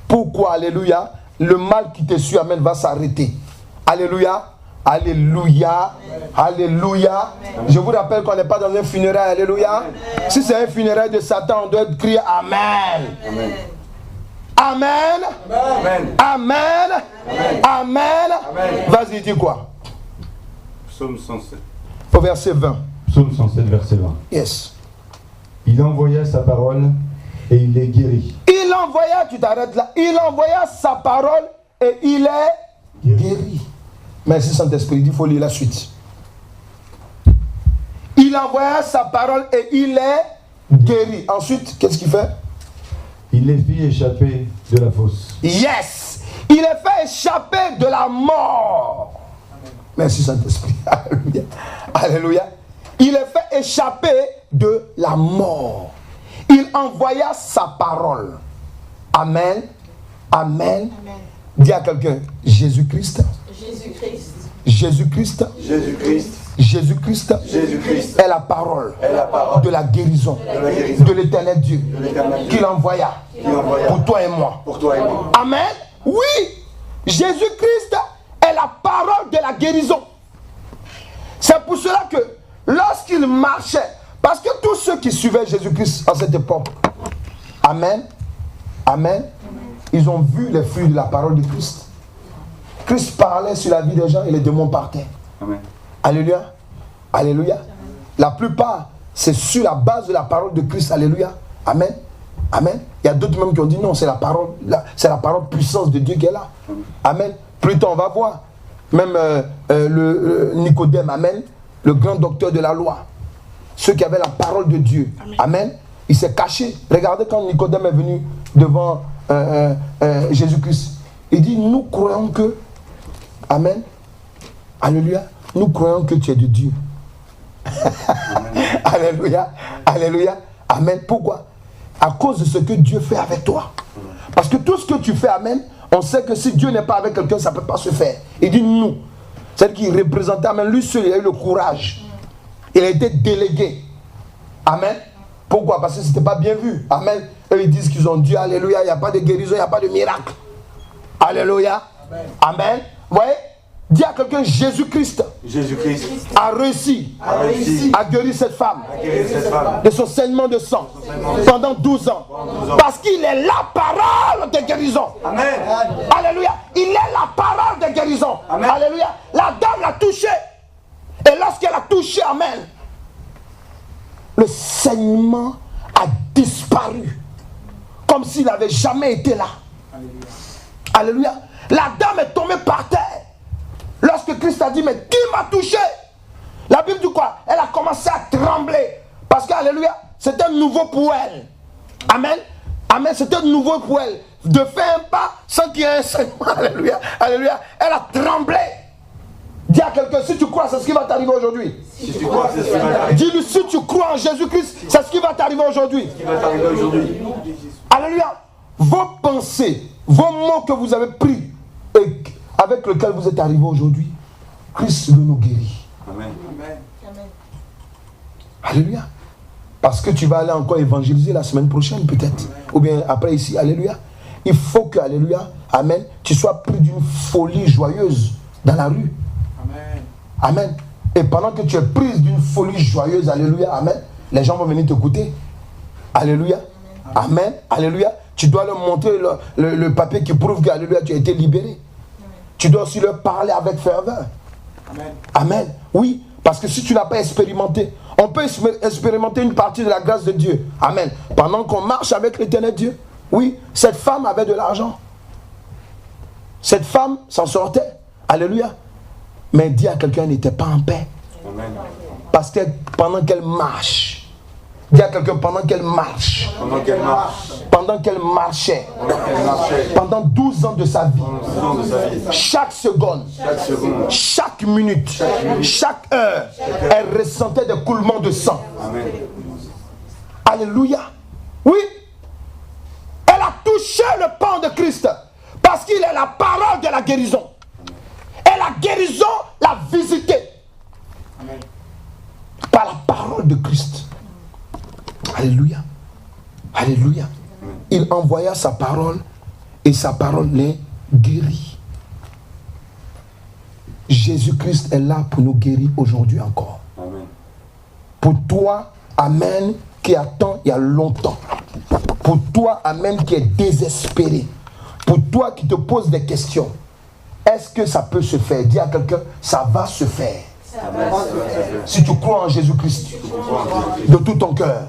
Pourquoi, alléluia, le mal qui te suit, amen, va s'arrêter? Alléluia. Alléluia. Alléluia. Je vous rappelle qu'on n'est pas dans un funérail. Alléluia. Si c'est un funérail de Satan, on doit crier Amen. Amen. Amen. Amen. Amen. Amen. Vas-y, dis quoi? Psaume 107. Au verset 20. Psaume 107, verset 20. Yes. Il envoya sa parole et il les guérit. Il envoya, tu t'arrêtes là, il envoya sa parole et il est guéri. Merci Saint-Esprit, il faut lire la suite. Il envoya sa parole et il est guéri. Ensuite, qu'est-ce qu'il fait? Il les fit échapper de la fosse. Yes! Il est fait échapper de la mort. Merci Saint-Esprit. Alléluia. Alléluia. Il est fait échapper de la mort. Il envoya sa parole. Amen. Amen. Amen. Dis à quelqu'un, Jésus-Christ. Jésus-Christ. Jésus-Christ. Jésus-Christ. Jésus-Christ. Jésus-Christ. Est la parole. Est la parole de la guérison. de la guérison. De l'éternel Dieu. De l'éternel Dieu. Qu'il envoya. Qu'il envoya. Pour toi et moi. Pour toi et moi. Amen. Oui. Jésus-Christ est la parole de la guérison. C'est pour cela que lorsqu'il marchait, parce que tous ceux qui suivaient Jésus-Christ à cette époque, Amen, Amen, ils ont vu les fruits de la parole de Christ. Christ parlait sur la vie des gens et les démons partaient. Amen. Alléluia. Alléluia. La plupart, c'est sur la base de la parole de Christ. Alléluia. Amen. Amen. Il y a d'autres même qui ont dit non, c'est la parole, c'est la parole puissance de Dieu qui est là. Amen. Plus tard, on va voir. Même le Nicodème, amen, le grand docteur de la loi. Ceux qui avaient la parole de Dieu. Amen. Il s'est caché. Regardez quand Nicodème est venu devant Jésus-Christ. Il dit, nous croyons que, amen, alléluia, nous croyons que tu es de Dieu. Alléluia, alléluia, amen. Pourquoi? À cause de ce que Dieu fait avec toi. Parce que tout ce que tu fais, amen, on sait que si Dieu n'est pas avec quelqu'un, ça ne peut pas se faire. Il dit nous. C'est qui représentait, amen, lui seul, il a eu le courage. Il a été délégué. Amen. Pourquoi? Parce que ce n'était pas bien vu. Amen. Eux, ils disent qu'ils ont Dieu, alléluia, il n'y a pas de guérison, il n'y a pas de miracle. Alléluia. Amen. Amen. Vous voyez? Dis à quelqu'un, Jésus-Christ a réussi à guérir cette femme de son saignement de sang pendant 12 ans. Parce qu'il est la parole de guérison. Amen. Alléluia. Il est la parole de guérison. Amen. Alléluia. La dame l'a touché. Et lorsqu'elle a touché, amen, le saignement a disparu. Comme s'il n'avait jamais été là. Alléluia. La dame est tombée par terre. Lorsque Christ a dit, mais qui m'a touché? La Bible dit quoi? Elle a commencé à trembler. Parce que, alléluia, c'était nouveau pour elle. Amen. Amen, c'était nouveau pour elle. De faire un pas sans qu'il y ait un saignement. Alléluia. Alléluia. Elle a tremblé. Dis à quelqu'un, si tu crois, c'est ce qui va t'arriver aujourd'hui. Si tu crois, c'est ce qui va t'arriver. Dis-lui, si tu crois en Jésus-Christ, c'est ce qui va t'arriver aujourd'hui. Ce qui va t'arriver aujourd'hui. Alléluia. Vos pensées, vos mots que vous avez pris et avec lesquels vous êtes arrivé aujourd'hui, Christ veut nous guérir. Amen. Amen. Alléluia. Parce que tu vas aller encore évangéliser la semaine prochaine peut-être. Ou bien après ici. Alléluia. Il faut que, alléluia, amen, tu sois pris d'une folie joyeuse dans la rue. Amen. Amen. Et pendant que tu es prise d'une folie joyeuse, alléluia, amen, les gens vont venir t'écouter. Alléluia, amen, alléluia. Tu dois leur montrer le papier qui prouve que, alléluia, tu as été libéré. Tu dois aussi leur parler avec ferveur. Amen. Amen. Oui, parce que si tu n'as pas expérimenté, on peut expérimenter une partie de la grâce de Dieu. Amen. Pendant qu'on marche avec l'éternel Dieu. Oui, cette femme avait de l'argent. Cette femme s'en sortait. Alléluia. Mais dit à quelqu'un, elle n'était pas en paix. Amen. Parce que pendant qu'elle marche, dis à quelqu'un, pendant qu'elle marche, pendant qu'elle marchait, pendant 12 ans de sa vie, chaque seconde, chaque minute, chaque heure, elle ressentait des coulements de sang. Amen. Alléluia. Oui. Elle a touché le pan de Christ parce qu'il est la parole de la guérison. Et la guérison l'a visité. Amen. Par la parole de Christ. Alléluia. Alléluia. Il envoya sa parole et sa parole les guérit. Jésus-Christ est là pour nous guérir aujourd'hui encore. Amen. Pour toi, amen, qui attend il y a longtemps. Pour toi, amen, qui est désespéré. Pour toi qui te pose des questions. Est-ce que ça peut se faire? Dis à quelqu'un, ça va se faire. Si tu crois en Jésus-Christ de tout ton cœur,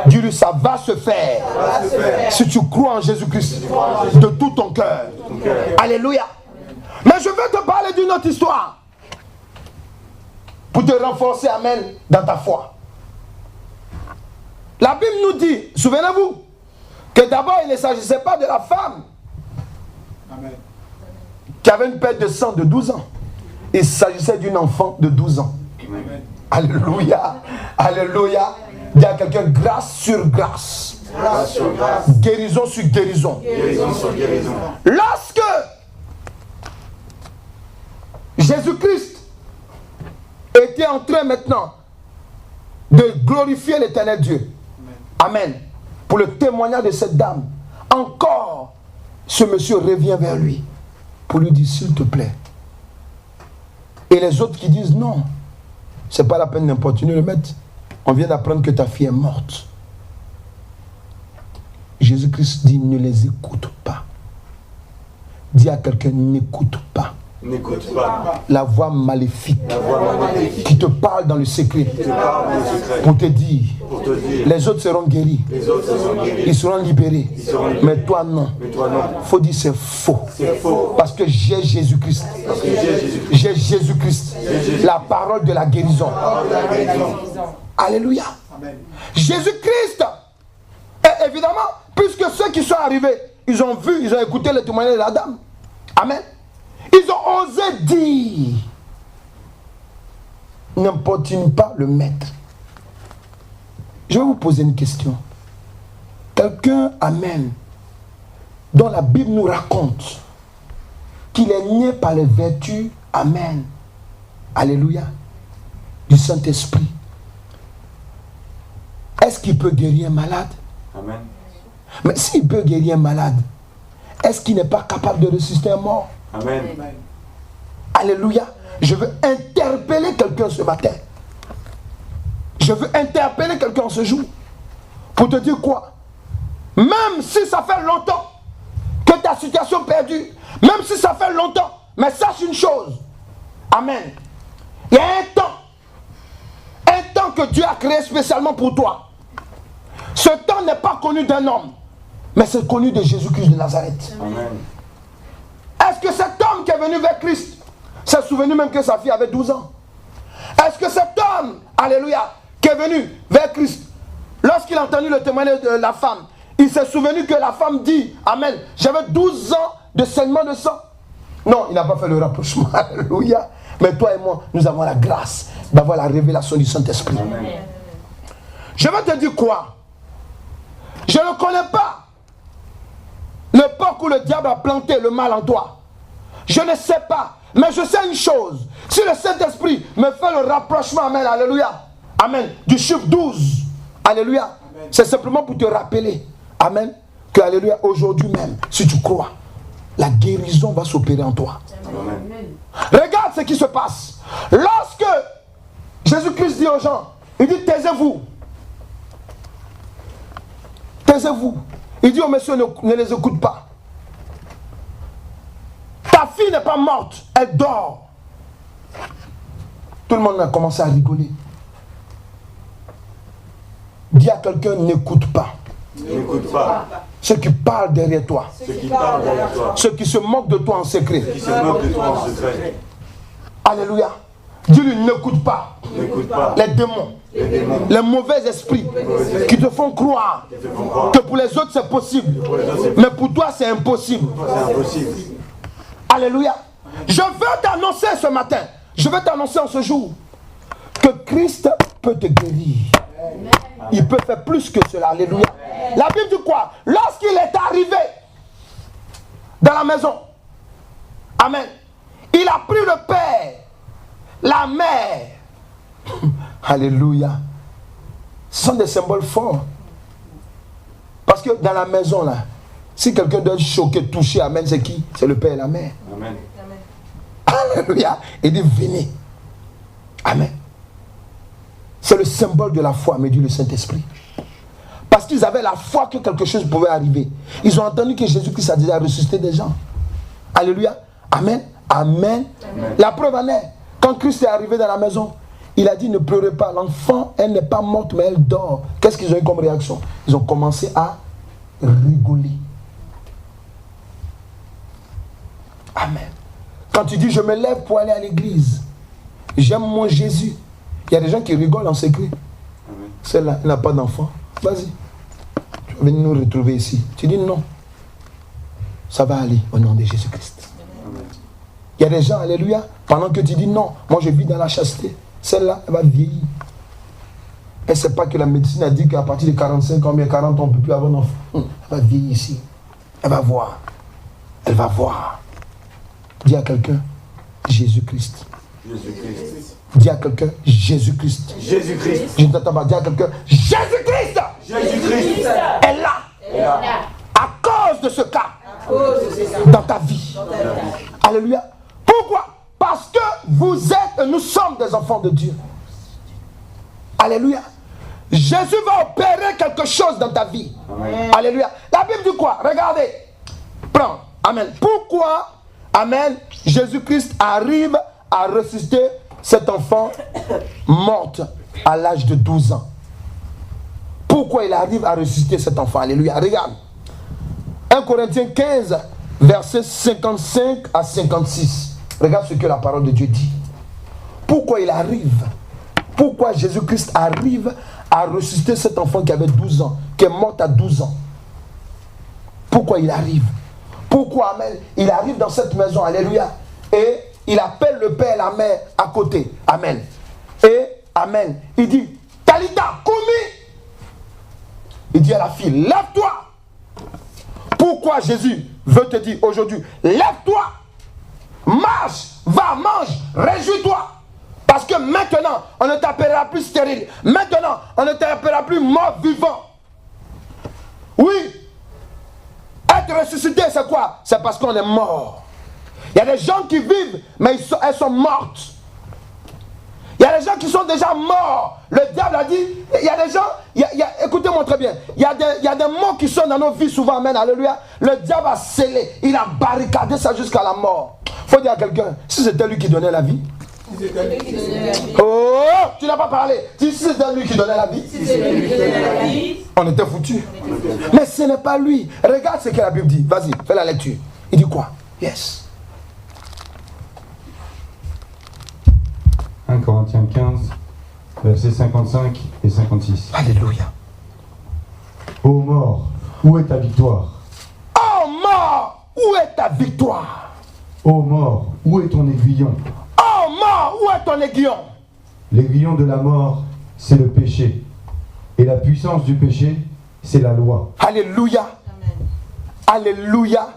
dis-lui, ça va se faire. Si tu crois en Jésus-Christ de tout ton cœur. Alléluia. Mais je veux te parler d'une autre histoire pour te renforcer, amen, dans ta foi. La Bible nous dit, souvenez-vous, que d'abord il ne s'agissait pas de la femme qui avait une perte de sang de 12 ans. Il s'agissait d'une enfant de 12 ans. Amen. Alléluia. Alléluia. Dis à quelqu'un, grâce sur grâce. Grâce sur grâce. Guérison sur guérison. Guérison sur guérison. Lorsque Jésus-Christ était en train maintenant de glorifier l'Éternel Dieu. Amen. Pour le témoignage de cette dame, encore ce monsieur revient vers lui pour lui dire, s'il te plaît. Et les autres qui disent non, c'est pas la peine d'importuner le maître. On vient d'apprendre que ta fille est morte. Jésus-Christ dit, ne les écoute pas. Dis à quelqu'un, n'écoute pas. N'écoute pas la voix maléfique, qui te parle dans le secret, pour te dire, les autres seront guéris, ils seront libérés, mais toi non. Il faut dire c'est faux. Parce que j'ai Jésus-Christ. J'ai Jésus-Christ, la parole de la guérison. Alléluia. Jésus-Christ. Et évidemment, puisque ceux qui sont arrivés, ils ont vu, ils ont écouté le témoignage de la dame. Amen. Ils ont osé dire, n'importune pas le maître. Je vais vous poser une question. Quelqu'un, amen, dont la Bible nous raconte qu'il est né par les vertus, amen, alléluia, du Saint-Esprit. Est-ce qu'il peut guérir un malade? Amen. Mais s'il peut guérir un malade, est-ce qu'il n'est pas capable de ressusciter un mort? Amen. Alléluia. Je veux interpeller quelqu'un ce matin. Je veux interpeller quelqu'un ce jour. Pour te dire quoi? Même si ça fait longtemps que ta situation est perdue, même si ça fait longtemps, mais sache une chose. Amen. Il y a un temps que Dieu a créé spécialement pour toi. Ce temps n'est pas connu d'un homme, mais c'est connu de Jésus-Christ de Nazareth. Amen. Est-ce que cet homme qui est venu vers Christ s'est souvenu même que sa fille avait 12 ans? Est-ce que cet homme, alléluia, qui est venu vers Christ, lorsqu'il a entendu le témoignage de la femme, il s'est souvenu que la femme dit, amen, j'avais 12 ans de saignement de sang? Non, il n'a pas fait le rapprochement, alléluia. Mais toi et moi, nous avons la grâce d'avoir la révélation du Saint-Esprit. Amen. Je vais te dire quoi? Je ne connais pas l'époque où le diable a planté le mal en toi. Je ne sais pas. Mais je sais une chose. Si le Saint-Esprit me fait le rapprochement, amen, alléluia, amen, du chiffre 12, alléluia, c'est simplement pour te rappeler, amen, que, alléluia, aujourd'hui même, si tu crois, la guérison va s'opérer en toi. Amen. Regarde ce qui se passe. Lorsque Jésus-Christ dit aux gens, il dit taisez-vous. Taisez-vous. Il dit aux messieurs, ne les écoute pas. Ta fille n'est pas morte, elle dort. Tout le monde a commencé à rigoler. Dis à quelqu'un, n'écoute pas. N'écoute pas. Ceux qui parlent derrière toi. Ceux qui parlent derrière toi. Ceux qui se moquent de toi en secret. Qui se moquent de toi en secret. Alléluia. Dis-lui, n'écoute pas. N'écoute pas. Les démons. Les mauvais esprits qui te font croire que pour les autres c'est possible. Mais pour toi c'est impossible. C'est impossible. Alléluia. Je veux t'annoncer ce matin. Je veux t'annoncer en ce jour que Christ peut te guérir. Il peut faire plus que cela. Alléluia. La Bible dit quoi? Lorsqu'il est arrivé dans la maison, amen, il a pris le père, la mère. Alléluia. Ce sont des symboles forts. Parce que dans la maison là, si quelqu'un doit être choqué, touché, amen, c'est qui? C'est le père et la mère. Amen. Alléluia. Il dit venez. Amen. C'est le symbole de la foi, me dit le Saint-Esprit. Parce qu'ils avaient la foi que quelque chose pouvait arriver. Ils ont entendu que Jésus-Christ a déjà ressuscité des gens. Alléluia. Amen. Amen. Amen. La preuve en est, quand Christ est arrivé dans la maison, il a dit ne pleurez pas. L'enfant, elle n'est pas morte, mais elle dort. Qu'est-ce qu'ils ont eu comme réaction? Ils ont commencé à rigoler. Amen. Quand tu dis je me lève pour aller à l'église, j'aime mon Jésus. Il y a des gens qui rigolent en secret. Celle-là, elle n'a pas d'enfant. Vas-y. Tu vas venir nous retrouver ici. Tu dis non. Ça va aller au nom de Jésus-Christ. Il y a des gens, alléluia, pendant que tu dis non, moi je vis dans la chasteté. Celle-là, elle va vieillir. Elle ne sait pas que la médecine a dit qu'à partir de 45 ans, 40 ans, on ne peut plus avoir d'enfant. Elle va vieillir ici. Elle va voir. Elle va voir. Dis à quelqu'un, Jésus-Christ. Jésus-Christ. Dis à quelqu'un, Jésus-Christ. Jésus-Christ. Je ne t'entends pas. Dis à quelqu'un, Jésus-Christ. Jésus-Christ. Est là. À cause de ce cas. Dans ta vie. Alléluia. Pourquoi? Parce que vous êtes, nous sommes des enfants de Dieu. Alléluia. Jésus va opérer quelque chose dans ta vie. Amen. Alléluia. La Bible dit quoi? Regardez. Prends. Amen. Pourquoi, amen, Jésus-Christ arrive à ressusciter cet enfant morte à l'âge de 12 ans? Pourquoi il arrive à ressusciter cet enfant? Alléluia. Regarde. 1 Corinthiens 15, versets 55 à 56. Regarde ce que la parole de Dieu dit. Pourquoi il arrive? Pourquoi Jésus-Christ arrive à ressusciter cet enfant qui avait 12 ans, qui est mort à 12 ans? Pourquoi il arrive? Pourquoi, amen, il arrive dans cette maison, alléluia, et il appelle le père et la mère à côté, amen. Et, amen, il dit, Talita, Koumi. Il dit à la fille, lève-toi. Pourquoi Jésus veut te dire aujourd'hui, lève-toi, marche, va, mange, réjouis-toi. Parce que maintenant, on ne t'appellera plus stérile. Maintenant, on ne t'appellera plus mort vivant. Oui. Être ressuscité, c'est quoi? C'est parce qu'on est mort. Il y a des gens qui vivent, mais elles sont mortes. Il y a des gens qui sont déjà morts. Le diable a dit, il y a des gens, écoutez-moi très bien, il y a des morts qui sont dans nos vies souvent, amen, alléluia. Le diable a scellé, il a barricadé ça jusqu'à la mort. Il faut dire à quelqu'un, si c'était lui qui donnait la vie. Oh, tu n'as pas parlé. Si c'était lui qui donnait la vie, on était foutus. Mais ce n'est pas lui. Regarde ce que la Bible dit. Vas-y, fais la lecture. Il dit quoi? Yes. 1 Corinthiens 15, versets 55 et 56. Alléluia. Ô mort, où est ta victoire? Oh mort, où est ta victoire? Ô mort, où est ton aiguillon? Oh mort, où est ton aiguillon? L'aiguillon de la mort, c'est le péché. Et la puissance du péché, c'est la loi. Alléluia. Alléluia.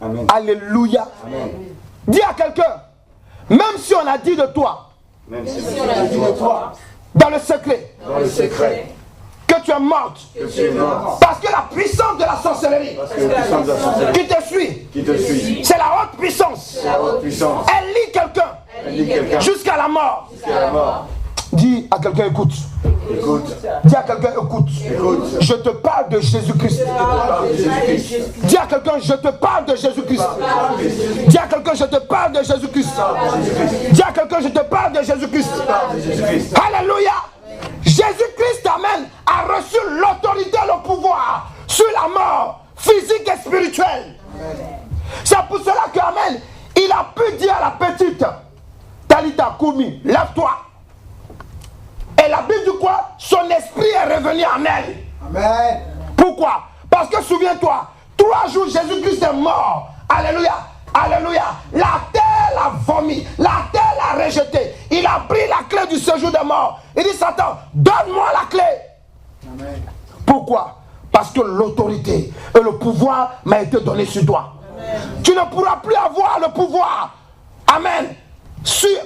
Amen. Alléluia. Amen. Dis à quelqu'un, même si on a dit de toi, Même si on a dit de toi, dans le secret, que tu es morte, parce que la puissance de la sorcellerie qui te suit, qui te suit, c'est la haute puissance. puissance, Elle lie quelqu'un Jusqu'à la mort. Jusqu'à la mort. Dis à quelqu'un, écoute. Écoute. Dis à quelqu'un, écoute. Écoute. Je te parle de Jésus-Christ. Dis à quelqu'un, je te parle de Jésus-Christ. Dis à quelqu'un, je te parle de Jésus-Christ. Dis à quelqu'un, je te parle de Jésus-Christ. Alléluia. Jésus-Christ, amen, a reçu l'autorité et le pouvoir sur la mort physique et spirituelle. C'est pour cela que, amen, il a pu dire à la petite, Talita Koumi, lève-toi. Et la Bible dit quoi? Son esprit est revenu en elle. Amen. Pourquoi? Parce que souviens-toi, 3 jours Jésus-Christ est mort. Alléluia. Alléluia. La terre l'a vomi. La terre l'a rejeté. Il a pris la clé du séjour des morts. Il dit, Satan, donne-moi la clé. Amen. Pourquoi? Parce que l'autorité et le pouvoir m'a été donné sur toi. Amen. Tu ne pourras plus avoir le pouvoir. Amen.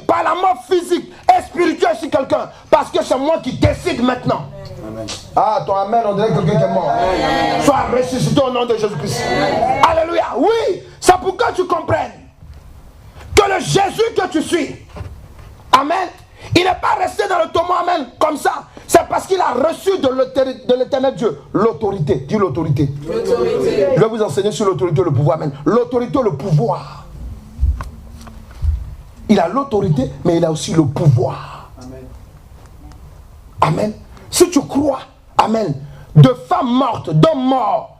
Par la mort physique et spirituelle sur quelqu'un. Parce que c'est moi qui décide maintenant. Amen. Ah, ton amen, on dirait quelqu'un qui est mort. Amen. Sois ressuscité au nom de Jésus-Christ. Alléluia. Oui, c'est pour que tu comprennes que le Jésus que tu suis, amen, il n'est pas resté dans le tombeau, amen, comme ça. C'est parce qu'il a reçu de l'éternel Dieu l'autorité. Dis l'autorité. Je vais vous enseigner sur l'autorité et le pouvoir, amen. L'autorité et le pouvoir. Il a l'autorité, mais il a aussi le pouvoir. Amen. Amen. Si tu crois, amen, de femmes mortes, d'hommes morts,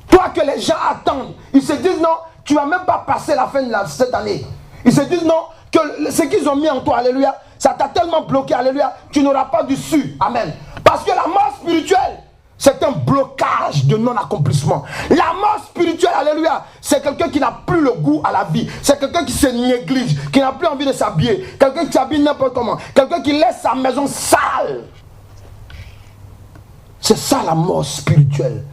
toi que les gens attendent, ils se disent non, tu ne vas même pas passer la fin de cette année. Ils se disent non, que ce qu'ils ont mis en toi, alléluia, ça t'a tellement bloqué, alléluia, tu n'auras pas du su, amen. Parce que la mort spirituelle, c'est un blocage de non-accomplissement. La mort spirituelle, alléluia, c'est quelqu'un qui n'a plus le goût à la vie. C'est quelqu'un qui se néglige, qui n'a plus envie de s'habiller. Quelqu'un qui s'habille n'importe comment. Quelqu'un qui laisse sa maison sale. C'est ça la mort spirituelle.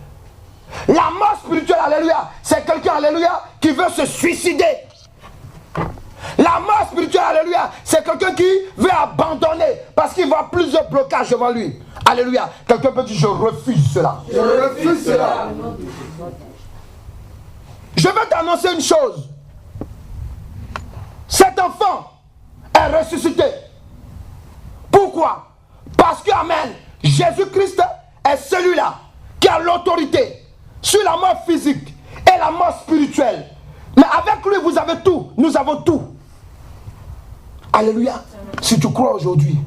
La mort spirituelle, alléluia, c'est quelqu'un, alléluia, qui veut se suicider. La mort spirituelle, alléluia, c'est quelqu'un qui veut abandonner parce qu'il voit plusieurs blocages devant lui. Alléluia. Quelqu'un peut dire, je refuse cela. Je refuse cela. Je vais t'annoncer une chose. Cet enfant est ressuscité. Pourquoi? Parce que, amen, Jésus-Christ est celui-là qui a l'autorité sur la mort physique et la mort spirituelle. Mais avec lui, vous avez tout. Nous avons tout. Alléluia. Si tu crois aujourd'hui,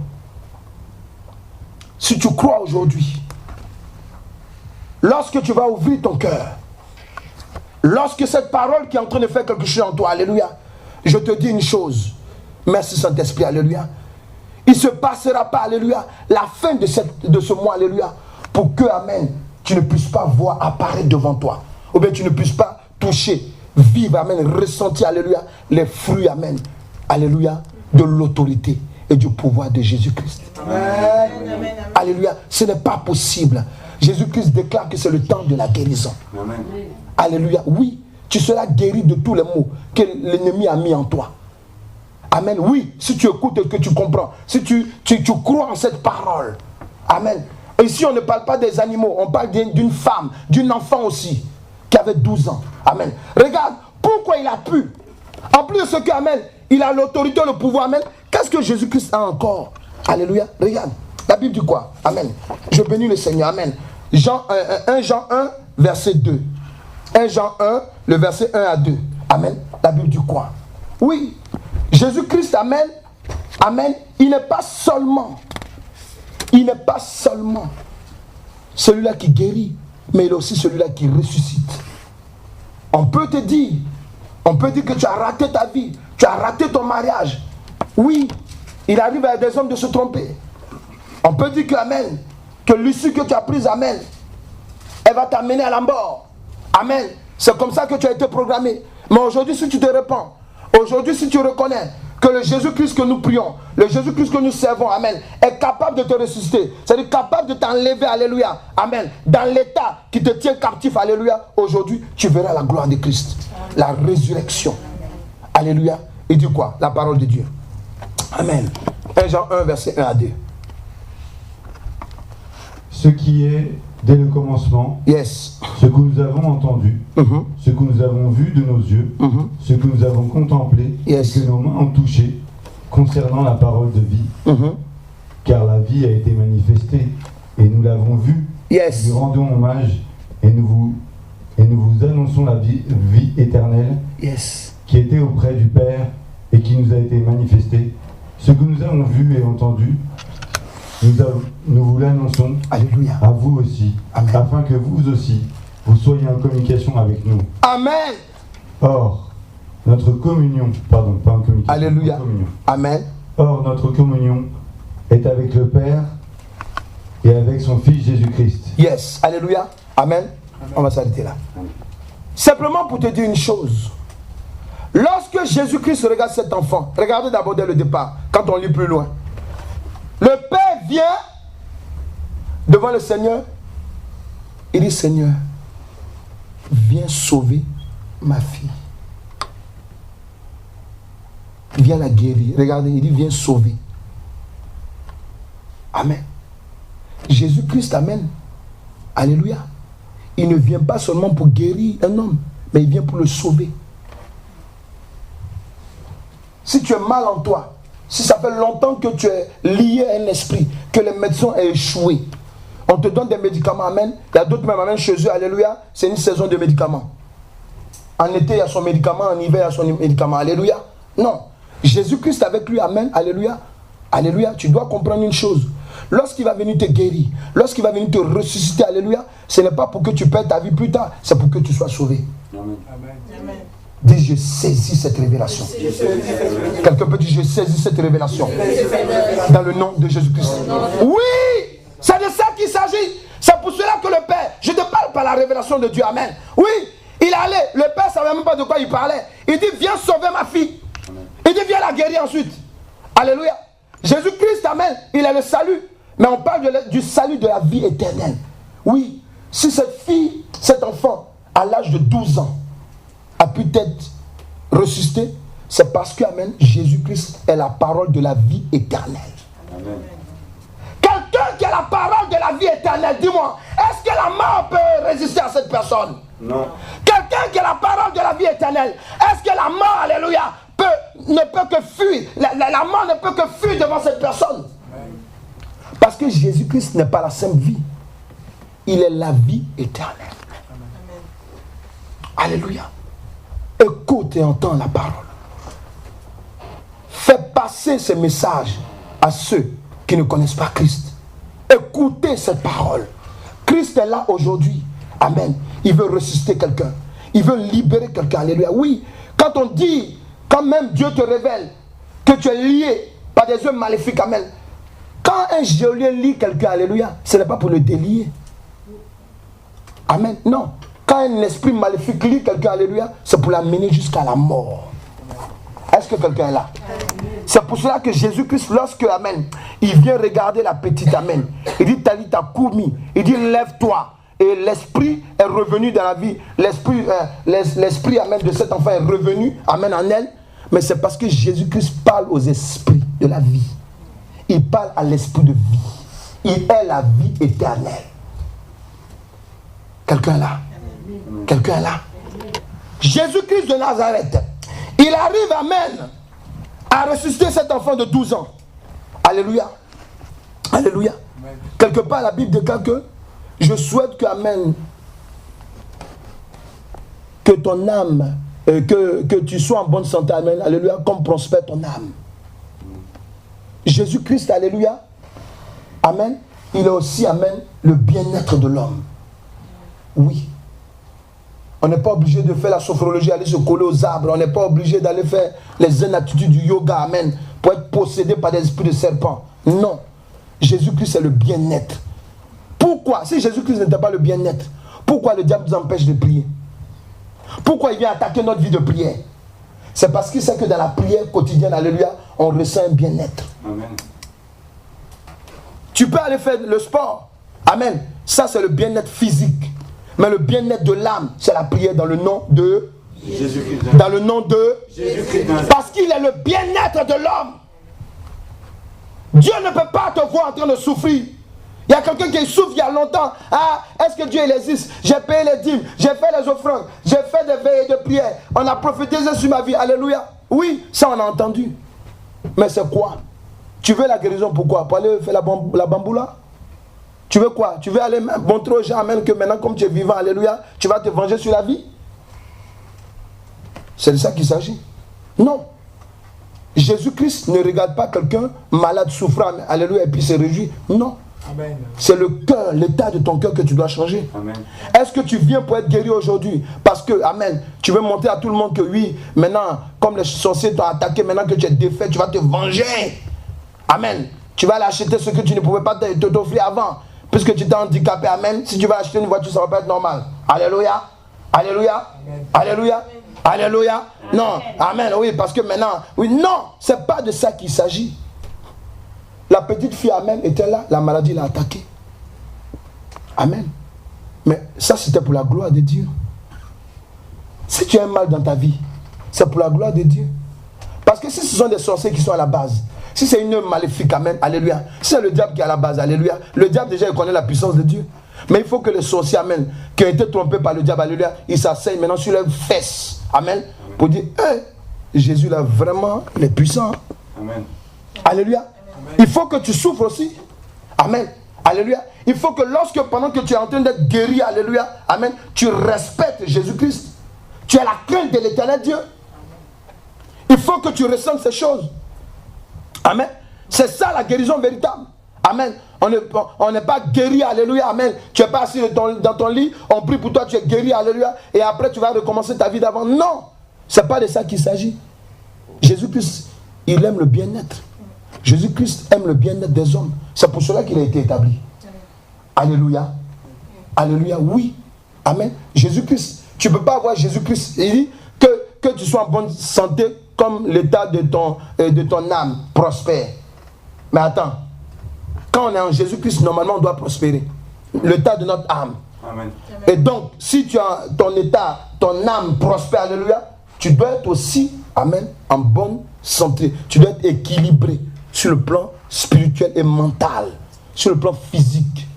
lorsque tu vas ouvrir ton cœur, lorsque cette parole qui est en train de faire quelque chose en toi, alléluia, je te dis une chose, merci Saint-Esprit, alléluia, il ne se passera pas, alléluia, la fin de ce mois, alléluia, pour que, amen, tu ne puisses pas voir apparaître devant toi, ou bien tu ne puisses pas toucher, vivre, amen, ressentir, alléluia, les fruits, amen, alléluia, de l'autorité et du pouvoir de Jésus-Christ. Amen. Alléluia, ce n'est pas possible. Jésus-Christ déclare que c'est le temps de la guérison. Amen. Alléluia, oui, tu seras guéri de tous les maux que l'ennemi a mis en toi. Amen, oui, si tu écoutes et que tu comprends, si tu crois en cette parole. Amen. Et ici, on ne parle pas des animaux, on parle d'une femme, d'une enfant aussi, qui avait 12 ans. Amen. Regarde, pourquoi il a pu. En plus de ce que, amen, il a l'autorité, le pouvoir, amen. Qu'est-ce que Jésus-Christ a encore? Alléluia, regarde. La Bible dit quoi? Amen. Je bénis le Seigneur, amen. 1 Jean 1, verset 2. 1 Jean 1, le verset 1 à 2. Amen. La Bible dit quoi? Oui, Jésus-Christ, amen, amen, il n'est pas seulement celui-là qui guérit, mais il est aussi celui-là qui ressuscite. On peut te dire que tu as raté ta vie, tu as raté ton mariage. Oui, il arrive à des hommes de se tromper. On peut dire que, amen, que l'issue que tu as prise, amen, elle va t'amener à la mort. Amen. C'est comme ça que tu as été programmé. Mais aujourd'hui, si tu te répands, aujourd'hui, si tu reconnais que le Jésus-Christ que nous prions, le Jésus-Christ que nous servons, amen, est capable de te ressusciter, c'est-à-dire capable de t'enlever, alléluia, amen, dans l'état qui te tient captif, alléluia, aujourd'hui, tu verras la gloire de Christ, la résurrection. Alléluia. Il dit quoi? La parole de Dieu. Amen. 1 Jean 1, verset 1 à 2. Ce qui est dès le commencement, Yes. ce que nous avons entendu, ce que nous avons vu de nos yeux, ce que nous avons contemplé, Yes. et que nos mains ont touché, concernant la parole de vie, car la vie a été manifestée et nous l'avons vue. Yes. Nous rendons hommage et nous vous annonçons la vie éternelle Yes. qui était auprès du Père et qui nous a été manifestée. Ce que nous avons vu et entendu, nous vous l'annonçons. Alléluia. À vous aussi, Amen. afin que vous aussi, vous soyez en communication avec nous. Amen. Or, notre communion, pardon, pas en communication. Alléluia. En communion. Amen. Or, notre communion est avec le Père et avec son Fils Jésus-Christ. Yes. Alléluia. Amen. On va s'arrêter là. Simplement pour te dire une chose. Lorsque Jésus-Christ regarde cet enfant, regardez d'abord dès le départ, quand on lit plus loin. Le Père vient devant le Seigneur. Il dit, Seigneur, viens sauver ma fille. Viens la guérir. Regardez, il dit, viens sauver. Amen. Jésus-Christ, amen. Alléluia. Il ne vient pas seulement pour guérir un homme, mais il vient pour le sauver. Si tu es mal en toi, si ça fait longtemps que tu es lié à un esprit, que les médecins ont échoué, on te donne des médicaments, amen. Il y a d'autres même, amen, chez eux, alléluia, c'est une saison de médicaments. En été, il y a son médicament, en hiver, il y a son médicament, alléluia. Non, Jésus-Christ avec lui, amen, alléluia. Alléluia, tu dois comprendre une chose. Lorsqu'il va venir te guérir, lorsqu'il va venir te ressusciter, alléluia, ce n'est pas pour que tu perdes ta vie plus tard, c'est pour que tu sois sauvé. Amen. Amen. Dis, je saisis cette révélation. Quelqu'un peut dire, je saisis cette révélation. Dans le nom de Jésus-Christ. Oui, c'est de ça qu'il s'agit. C'est pour cela que le Père, je te parle par la révélation de Dieu, amen. Oui, il allait, le Père ne savait même pas de quoi il parlait. Il dit, viens sauver ma fille. Il dit, viens la guérir ensuite. Alléluia. Jésus-Christ, amen, il est le salut. Mais on parle du salut de la vie éternelle. Oui, si cette fille, cet enfant, à l'âge de 12 ans, a pu être ressuscité, c'est parce que, amen, Jésus-Christ est la parole de la vie éternelle. Amen. Quelqu'un qui a la parole de la vie éternelle, dis-moi, est-ce que la mort peut résister à cette personne? Non. Quelqu'un qui a la parole de la vie éternelle, est-ce que la mort, alléluia, ne peut que fuir, la mort ne peut que fuir devant cette personne? Parce que Jésus-Christ n'est pas la simple vie, il est la vie éternelle. Alléluia. Écoute et entends la parole. Fais passer ce message à ceux qui ne connaissent pas Christ. Écoutez cette parole. Christ est là aujourd'hui. Amen. Il veut ressusciter quelqu'un. Il veut libérer quelqu'un. Alléluia. Oui, quand on dit, quand même Dieu te révèle que tu es lié par des œuvres maléfiques, amen. Quand un geôlier lie quelqu'un, alléluia, ce n'est pas pour le délier. Amen. Non. Quand un esprit maléfique lie quelqu'un, alléluia, c'est pour l'amener jusqu'à la mort. Est-ce que quelqu'un est là? C'est pour cela que Jésus-Christ, lorsque, amen, il vient regarder la petite, amen, il dit, Talita Koumi, il dit, lève-toi. Et l'esprit est revenu dans la vie. L'esprit, amen, de cet enfant est revenu, amen, en elle. Mais c'est parce que Jésus-Christ parle aux esprits de la vie. Il parle à l'esprit de vie. Il est la vie éternelle. Quelqu'un est là? Quelqu'un est là? Jésus-Christ de Nazareth, il arrive, amen, à ressusciter cet enfant de 12 ans. Alléluia. Alléluia. Quelque part, la Bible déclare que je souhaite que, amen, que ton âme, que tu sois en bonne santé, amen, alléluia, comme prospère ton âme. Jésus-Christ, alléluia, amen, il est aussi, amen, le bien-être de l'homme. Oui. On n'est pas obligé de faire la sophrologie, aller se coller aux arbres. On n'est pas obligé d'aller faire les zen attitudes du yoga, amen, pour être possédé par des esprits de serpent. Non. Jésus-Christ est le bien-être. Pourquoi? Si Jésus-Christ n'était pas le bien-être, pourquoi le diable nous empêche de prier? Pourquoi il vient attaquer notre vie de prière? C'est parce qu'il sait que dans la prière quotidienne, alléluia, on ressent un bien-être. Amen. Tu peux aller faire le sport. Amen. Ça, c'est le bien-être physique. Mais le bien-être de l'âme, c'est la prière dans le nom de Jésus-Christ. Dans le nom de Jésus-Christ. Parce qu'il est le bien-être de l'homme. Dieu ne peut pas te voir en train de souffrir. Il y a quelqu'un qui souffre il y a longtemps. Ah, est-ce que Dieu il existe? J'ai payé les dîmes, j'ai fait les offrandes, j'ai fait des veillées de prière. On a prophétisé sur ma vie. Alléluia. Oui, ça on a entendu. Mais c'est quoi? Tu veux la guérison pourquoi? Pour aller faire la bamboula? Tu veux quoi? Tu veux aller montrer aux gens, amen, que maintenant, comme tu es vivant, alléluia, tu vas te venger sur la vie? C'est de ça qu'il s'agit. Non. Jésus-Christ ne regarde pas quelqu'un malade, souffrant, alléluia, et puis se réjouit. Non. C'est le cœur, l'état de ton cœur que tu dois changer. Est-ce que tu viens pour être guéri aujourd'hui? Parce que, amen, tu veux montrer à tout le monde que oui, maintenant, comme les sorciers t'ont attaqué, maintenant que tu es défait, tu vas te venger. Amen. Tu vas aller acheter ce que tu ne pouvais pas t'offrir avant. Puisque tu t'es handicapé, amen. Si tu vas acheter une voiture, ça ne va pas être normal. Alléluia. Alléluia. Alléluia. Alléluia. Non. Amen. Oui, parce que maintenant, oui, non, c'est pas de ça qu'il s'agit. La petite fille, amen, était là, la maladie l'a attaquée. Amen. Mais ça, c'était pour la gloire de Dieu. Si tu as un mal dans ta vie, c'est pour la gloire de Dieu. Parce que si ce sont des sorciers qui sont à la base, si c'est une maléfique, amen, alléluia, si c'est le diable qui est à la base, alléluia, le diable déjà il connaît la puissance de Dieu. Mais il faut que les sorciers, amen, qui ont été trompés par le diable, alléluia, ils s'asseyent maintenant sur leurs fesses, amen, pour dire, hey, Jésus là, vraiment, il est puissant. Amen. Alléluia. Il faut que tu souffres aussi. Amen. Alléluia. Il faut que lorsque, pendant que tu es en train d'être guéri, alléluia, amen, tu respectes Jésus-Christ. Tu as la crainte de l'éternel Dieu. Il faut que tu ressentes ces choses. Amen. C'est ça la guérison véritable. Amen. On n'est pas guéri, alléluia, amen. Tu n'es pas assis dans ton lit, on prie pour toi, tu es guéri, alléluia, et après tu vas recommencer ta vie d'avant. Non. Ce n'est pas de ça qu'il s'agit. Jésus-Christ, il aime le bien-être. Jésus-Christ aime le bien-être des hommes. C'est pour cela qu'il a été établi. Alléluia. Alléluia, oui. Amen. Jésus-Christ, tu ne peux pas avoir Jésus-Christ. Il dit que tu sois en bonne santé comme l'état de ton âme prospère. Mais attends, quand on est en Jésus-Christ, normalement on doit prospérer. L'état de notre âme. Amen. Et donc, si tu as ton état, ton âme prospère, alléluia, tu dois être aussi, amen, en bonne santé. Tu dois être équilibré sur le plan spirituel et mental, sur le plan physique.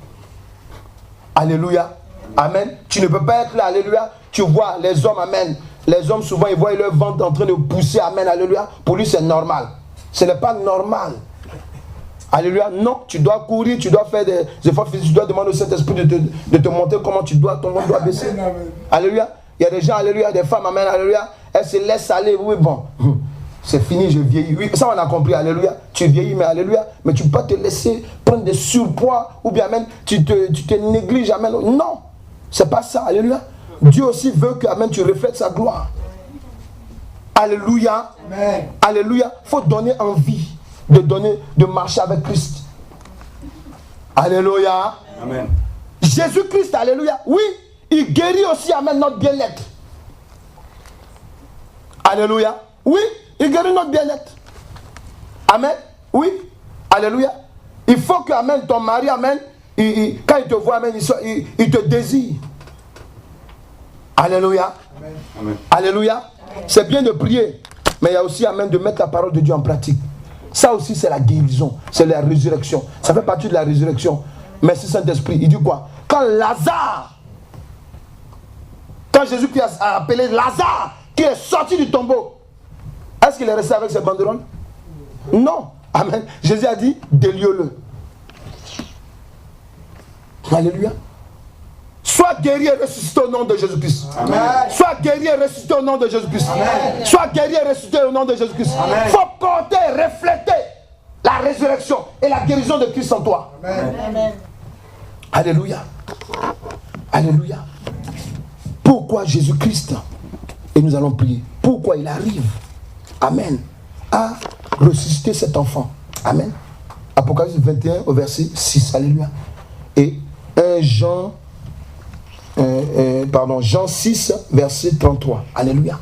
Alléluia. Amen. Tu ne peux pas être là, alléluia. Tu vois les hommes, amen. Les hommes souvent ils voient leur ventre en train de pousser, amen, alléluia. Pour lui c'est normal. Ce n'est pas normal. Alléluia. Non, tu dois courir, tu dois faire des efforts physiques, tu dois demander au Saint-Esprit de te montrer comment ton ventre doit baisser. Alléluia. Il y a des gens, alléluia, des femmes, amen, alléluia. Elles se laissent aller, oui, bon. C'est fini, je vieillis. Oui, ça on a compris, alléluia. Tu vieillis, mais alléluia. Mais tu ne peux pas te laisser prendre des surpoids ou bien même tu te négliges, amen. Non, c'est pas ça, alléluia. Dieu aussi veut que, amen, tu reflètes sa gloire. Alléluia. Amen. Alléluia. Il faut donner envie de marcher avec Christ. Alléluia. Amen. Jésus-Christ, alléluia. Oui, il guérit aussi, amen, notre bien-être. Alléluia. Oui, il guérit notre bien-être. Amen. Oui. Alléluia. Il faut que, amen, ton mari, amen, quand il te voit, amen, il te désire. Alléluia. Amen. Alléluia. C'est bien de prier, mais il y a aussi, amen, de mettre la parole de Dieu en pratique. Ça aussi, c'est la guérison, c'est la résurrection. Ça fait partie de la résurrection. Merci Saint-Esprit. Il dit quoi? Quand Jésus-Christ a appelé Lazare, qui est sorti du tombeau, est-ce qu'il est resté avec ses banderoles? Non. Amen. Jésus a dit, délieu-le. Alléluia. Sois guéri et ressuscité au nom de Jésus-Christ. Sois guéri et ressuscité au nom de Jésus-Christ. Sois guéri et ressuscité au nom de Jésus-Christ. Il faut porter, refléter la résurrection et la guérison de Christ en toi. Amen. Alléluia. Alléluia. Pourquoi Jésus-Christ, et nous allons prier, pourquoi il arrive, amen, à ressusciter cet enfant. Amen. Apocalypse 21 au verset 6. Alléluia. Et Jean 6, verset 33. Alléluia.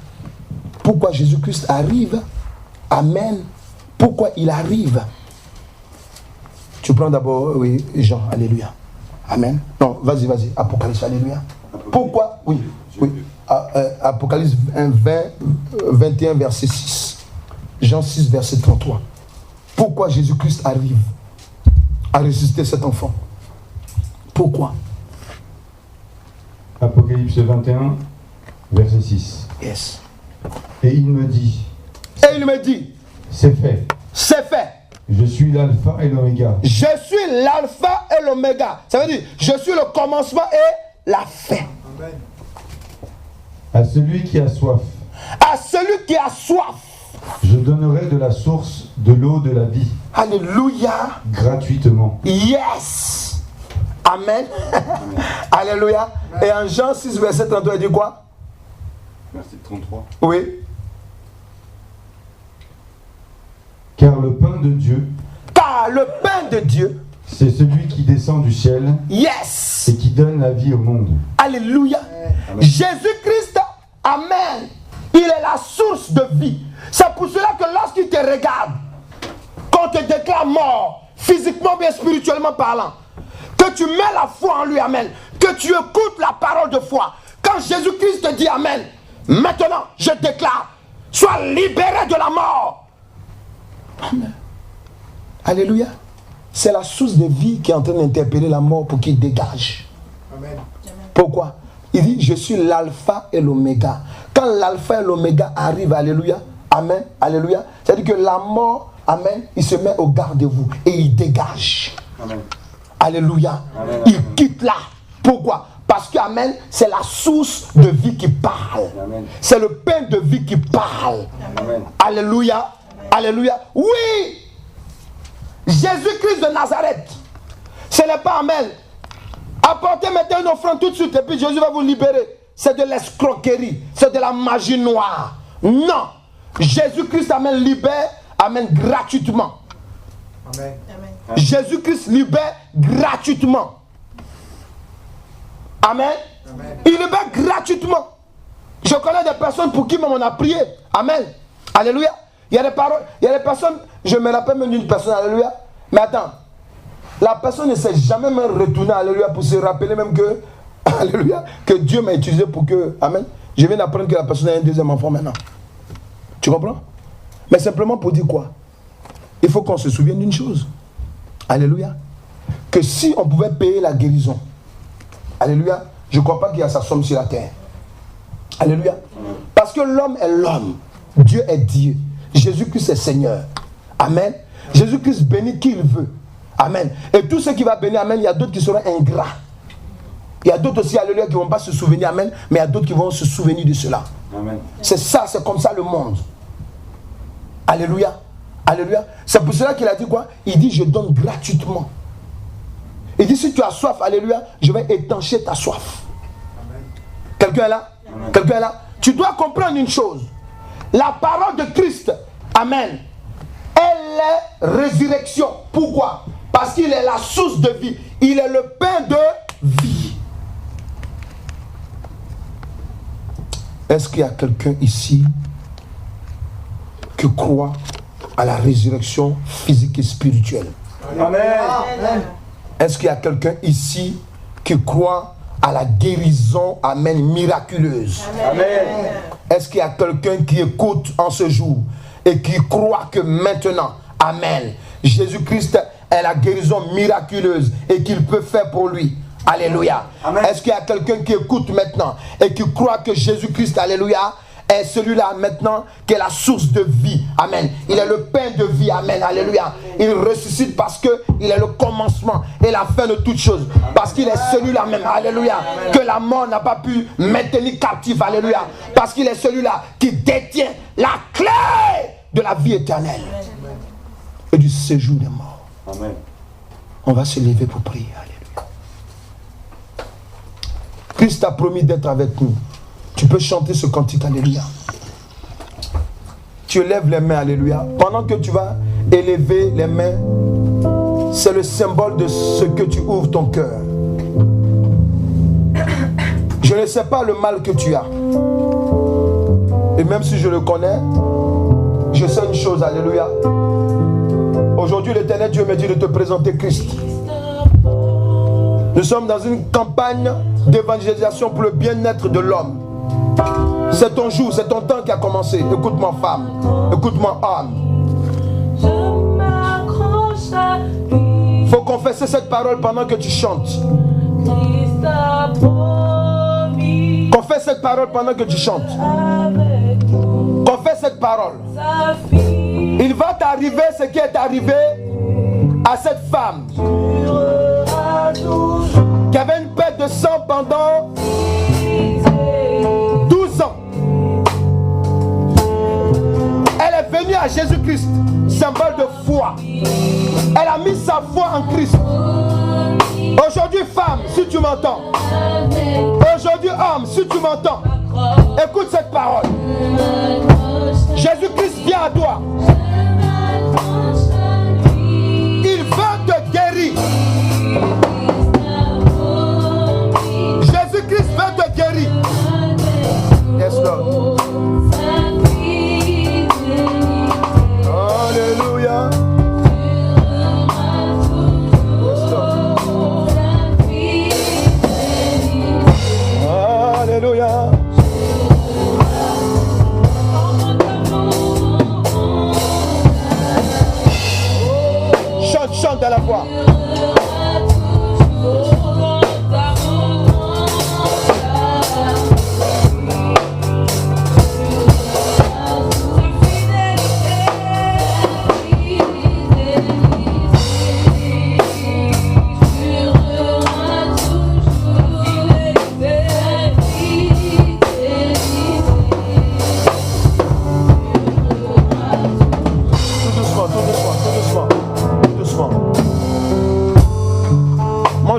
Pourquoi Jésus-Christ arrive? Amen. Pourquoi il arrive? Tu prends d'abord, oui, Jean. Alléluia. Amen. Non, vas-y. Apocalypse. Alléluia. Pourquoi? Oui. Apocalypse 21, verset 6. Jean 6, verset 33. Pourquoi Jésus-Christ arrive à ressusciter cet enfant? Pourquoi? Apocalypse 21, verset 6. Yes. Et il me dit, c'est fait. c'est fait. Je suis l'alpha et l'oméga. Je suis l'alpha et l'oméga. Ça veut dire, je suis le commencement et la fin. Amen. À celui qui a soif, À celui qui a soif. je donnerai de la source de l'eau de la vie, Alléluia. gratuitement. Yes. Amen. Alléluia. Et en Jean 6, verset 33, il dit quoi? Verset 33. Oui. Car le pain de Dieu, Car le pain de Dieu, c'est celui qui descend du ciel yes. et qui donne la vie au monde. Alléluia. Amen. Jésus-Christ, amen. Il est la source de vie. C'est pour cela que lorsqu'il te regarde, qu'on te déclare mort, physiquement bien spirituellement parlant, que tu mets la foi en lui, amen, que tu écoutes la parole de foi, quand Jésus-Christ te dit amen, maintenant je déclare, sois libéré de la mort. Amen. Alléluia. C'est la source de vie qui est en train d'interpeller la mort pour qu'il dégage. Amen. Pourquoi? Il dit, je suis l'alpha et l'oméga. Quand l'alpha et l'oméga arrivent, alléluia, amen, alléluia, c'est-à-dire que la mort, amen, il se met au garde-vous et il dégage. Amen. Alléluia. Amen. Il quitte là. Pourquoi? Parce que, amen, c'est la source de vie qui parle. Amen. C'est le pain de vie qui parle. Amen. Alléluia. Alléluia. Oui. Jésus-Christ de Nazareth. Ce n'est pas amen. Apportez maintenant une offrande tout de suite et puis Jésus va vous libérer. C'est de l'escroquerie. C'est de la magie noire. Non. Jésus-Christ, amen, libère, amen, gratuitement. Amen. Amen. Jésus-Christ libère gratuitement. Amen. Amen. Il libère gratuitement. Je connais des personnes pour qui même on a prié. Amen. Alléluia. Il y a des paroles, il y a des personnes, je me rappelle même d'une personne, alléluia. Mais attends, la personne ne s'est jamais même retournée, alléluia, pour se rappeler même que, alléluia, que Dieu m'a utilisé pour que, amen. Je viens d'apprendre que la personne a un deuxième enfant maintenant. Tu comprends? Mais simplement pour dire quoi? Il faut qu'on se souvienne d'une chose. Alléluia. Que si on pouvait payer la guérison, alléluia, je ne crois pas qu'il y a sa somme sur la terre. Alléluia. Parce que l'homme est l'homme. Dieu est Dieu. Jésus-Christ est Seigneur. Amen. Jésus-Christ bénit qui il veut. Amen. Et tout ce qui va bénir, amen, il y a d'autres qui seront ingrats. Il y a d'autres aussi, alléluia, qui ne vont pas se souvenir, amen, mais il y a d'autres qui vont se souvenir de cela. Amen. C'est ça, c'est comme ça le monde. Alléluia. Alléluia. C'est pour cela qu'il a dit quoi? Il dit, je donne gratuitement. Il dit, si tu as soif, alléluia, je vais étancher ta soif. Quelqu'un est là? Amen. Quelqu'un est là? Tu dois comprendre une chose. La parole de Christ, amen, elle est résurrection. Pourquoi? Parce qu'il est la source de vie. Il est le pain de vie. Est-ce qu'il y a quelqu'un ici qui croit à la résurrection physique et spirituelle? Amen. Amen. Est-ce qu'il y a quelqu'un ici qui croit à la guérison, amen, miraculeuse? Amen. Est-ce qu'il y a quelqu'un qui écoute en ce jour et qui croit que maintenant, amen, Jésus-Christ est la guérison miraculeuse et qu'il peut faire pour lui? Alléluia. Amen. Est-ce qu'il y a quelqu'un qui écoute maintenant et qui croit que Jésus-Christ, alléluia, est celui-là maintenant qui est la source de vie? Amen. Il est le pain de vie. Amen. Alléluia. Il ressuscite parce qu'il est le commencement et la fin de toutes choses. Parce qu'il est celui-là même. Alléluia. Que la mort n'a pas pu maintenir captif. Alléluia. Parce qu'il est celui-là qui détient la clé de la vie éternelle et du séjour des morts. Amen. On va se lever pour prier. Alléluia. Christ a promis d'être avec nous. Tu peux chanter ce cantique, alléluia. Tu lèves les mains, alléluia. Pendant que tu vas élever les mains, c'est le symbole de ce que tu ouvres ton cœur. Je ne sais pas le mal que tu as. Et même si je le connais, je sais une chose, alléluia. Aujourd'hui, l'Éternel Dieu me dit de te présenter Christ. Nous sommes dans une campagne d'évangélisation pour le bien-être de l'homme. C'est ton jour, c'est ton temps qui a commencé. Écoute-moi, femme. Écoute-moi, homme. Il faut confesser cette parole pendant que tu chantes. Confesse cette parole pendant que tu chantes. Confesse cette parole. Il va t'arriver ce qui est arrivé à cette femme qui avait une perte de sang pendant 12 ans. Elle est venue à Jésus-Christ, symbole de foi. Elle a mis sa foi en Christ. Aujourd'hui, femme, si tu m'entends. Aujourd'hui, homme, si tu m'entends. Écoute cette parole. Jésus-Christ vient à toi. Il veut te guérir. Jésus-Christ veut te guérir. Yes, Lord. Alléluia. Yes, Lord. Alléluia. Chante à la voix.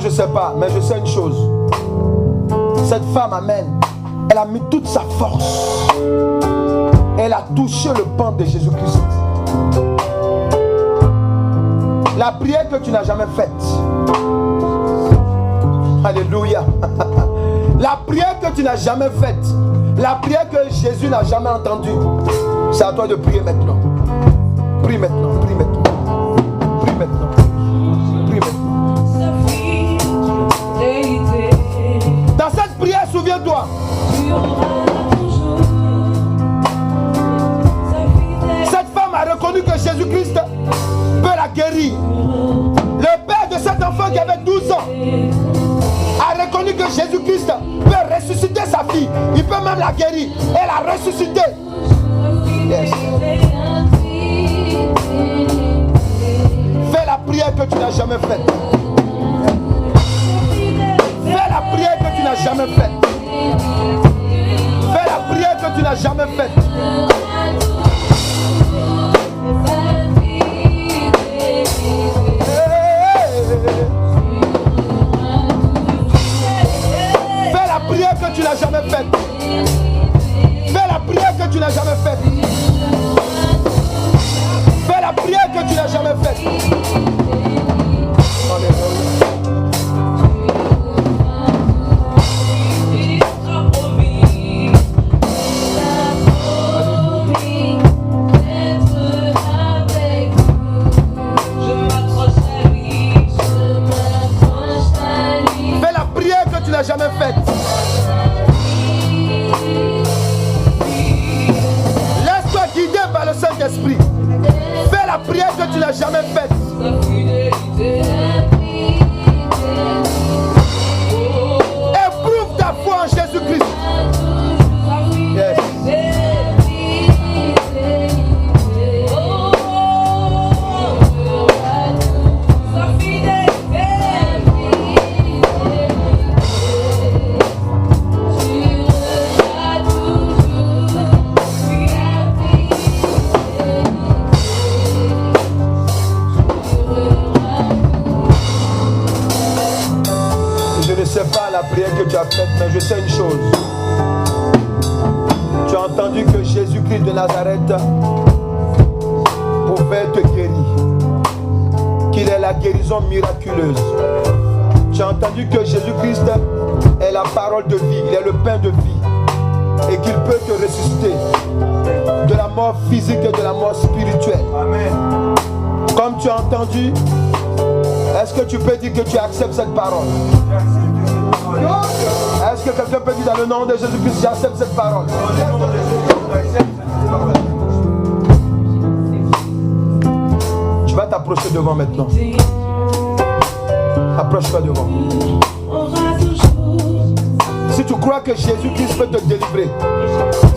Je ne sais pas, mais je sais une chose. Cette femme, amen, elle a mis toute sa force. Elle a touché le pan de Jésus-Christ. La prière que tu n'as jamais faite. Alléluia. La prière que tu n'as jamais faite. La prière que Jésus n'a jamais entendue. C'est à toi de prier maintenant. Prie maintenant, prie maintenant. Prie maintenant. Prie maintenant. Dans cette prière, souviens-toi. Cette femme a reconnu que Jésus-Christ peut la guérir. Le père de cet enfant qui avait 12 ans a reconnu que Jésus-Christ peut ressusciter sa fille. Il peut même la guérir. Elle a ressuscité. Yes. Fais la prière que tu n'as jamais faite. Fais la prière que tu n'as jamais faite. Fais la prière que tu n'as jamais faite. Fais la prière que tu n'as jamais faite. Fais la prière que tu n'as jamais faite. Fais la prière que tu n'as jamais faite. Jamais faite. Laisse-toi guider par le Saint-Esprit. Fais la prière que tu n'as jamais faite. Éprouve ta foi en Jésus-Christ. Yes. Je ne sais pas la prière que tu as faite, mais je sais une chose. Tu as entendu que Jésus-Christ de Nazareth pouvait te guérir. Qu'il est la guérison miraculeuse. Tu as entendu que Jésus-Christ est la parole de vie. Il est le pain de vie. Et qu'il peut te ressusciter de la mort physique et de la mort spirituelle. Amen. Comme tu as entendu, est-ce que tu peux dire que tu acceptes cette parole? Est-ce que quelqu'un peut dire dans le nom de Jésus-Christ, j'accepte cette parole? Tu vas t'approcher devant maintenant. Approche-toi devant. Si tu crois que Jésus-Christ peut te délivrer,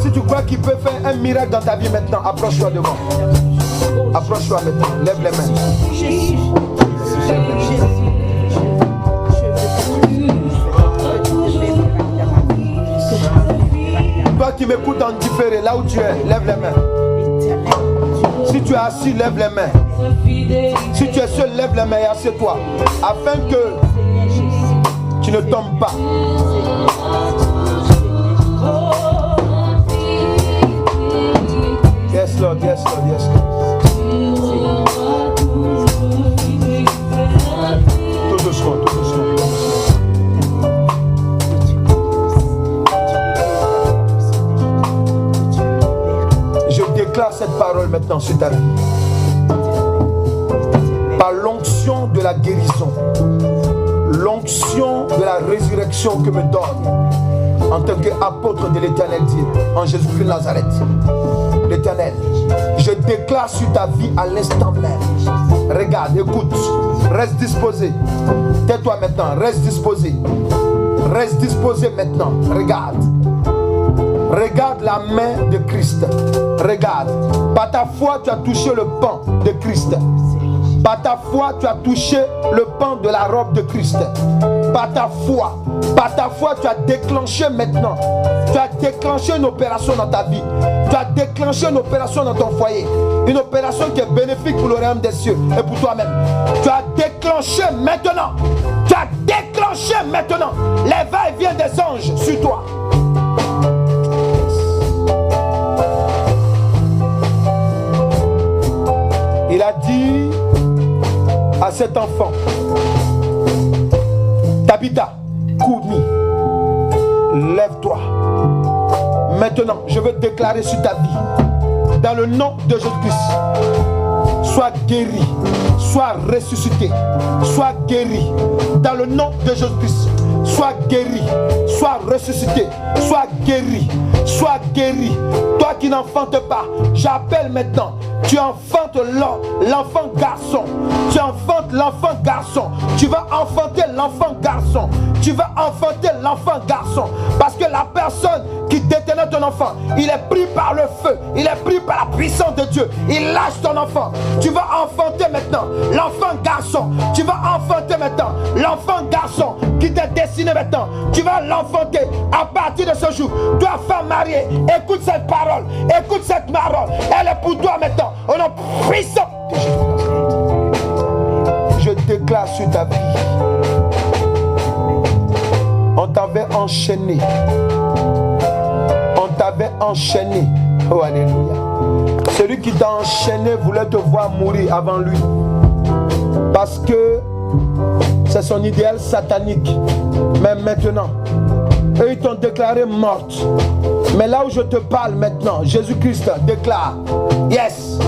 si tu crois qu'il peut faire un miracle dans ta vie maintenant, approche-toi devant. Approche-toi maintenant. Lève les mains. Toi qui m'écoutes en différé, là où tu es, lève les mains. Si tu es assis, lève les mains. Si tu es seul, lève les mains et assieds-toi. Afin que tu ne tombes pas. Yes, Lord, yes, Lord, yes, Lord. Tout doucement, tout doucement. Je déclare cette parole maintenant sur ta vie. Par l'onction de la guérison, l'onction de la résurrection que me donne en tant qu'apôtre de l'Éternel Dieu, en Jésus-Christ de Nazareth. L'Éternel, je déclare sur ta vie à l'instant même. Regarde, écoute, reste disposé. Tais-toi maintenant, reste disposé. Reste disposé maintenant. Regarde. Regarde la main de Christ. Regarde. Par ta foi, tu as touché le pan de Christ. Par ta foi, tu as touché le pan de la robe de Christ. Par ta foi, tu as déclenché maintenant. Tu as déclenché une opération dans ta vie. Tu as déclenché une opération dans ton foyer. Une opération qui est bénéfique pour le royaume des cieux et pour toi-même. Tu as déclenché maintenant. Tu as déclenché maintenant les va-et-vient des anges sur toi. Il a dit à cet enfant, Tabitha, Koumi, lève-toi. Maintenant, je veux déclarer sur ta vie, dans le nom de Jésus-Christ, sois guéri, sois ressuscité, sois guéri. Dans le nom de Jésus-Christ, sois guéri, sois ressuscité, sois guéri, sois guéri. Toi qui n'enfantes pas, j'appelle maintenant. Tu enfantes l'enfant garçon. Tu enfantes l'enfant garçon. Tu vas enfanter l'enfant garçon. Tu vas enfanter l'enfant garçon. Parce que la personne qui détenait ton enfant, il est pris par le feu. Il est pris par la puissance de Dieu. Il lâche ton enfant. Tu vas enfanter maintenant l'enfant garçon. Tu vas enfanter maintenant l'enfant garçon qui t'est destiné maintenant. Tu vas l'enfanter à partir de ce jour. Toi, femme mariée, écoute cette parole. Écoute cette parole. Elle est pour toi maintenant. Au nom puissant de Jésus. Je déclare sur ta vie. On t'avait enchaîné. On t'avait enchaîné. Oh, alléluia. Celui qui t'a enchaîné voulait te voir mourir avant lui. Parce que c'est son idéal satanique. Mais maintenant, eux ils t'ont déclaré morte. Mais là où je te parle maintenant, Jésus-Christ déclare, yes,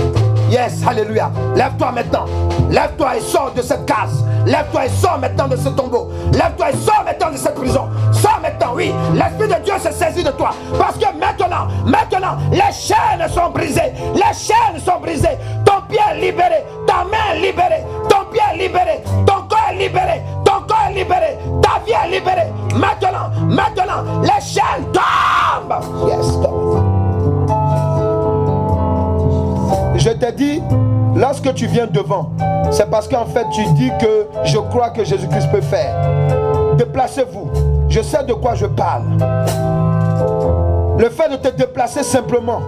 yes, alléluia. Lève-toi maintenant. Lève-toi et sors de cette case. Lève-toi et sors maintenant de ce tombeau. Lève-toi et sors maintenant de cette prison. Sors maintenant, oui. L'Esprit de Dieu se saisit de toi. Parce que maintenant, les chaînes sont brisées. Les chaînes sont brisées. Ton pied est libéré. Ta main est libérée. Ton pied est libéré. Ton corps est libéré. Ton corps est libéré. Ta vie est libérée. Maintenant, les chaînes tombent. Yes, God. Je t'ai dit, lorsque tu viens devant, c'est parce qu'en fait tu dis que je crois que Jésus-Christ peut faire. Déplacez-vous. Je sais de quoi je parle. Le fait de te déplacer simplement,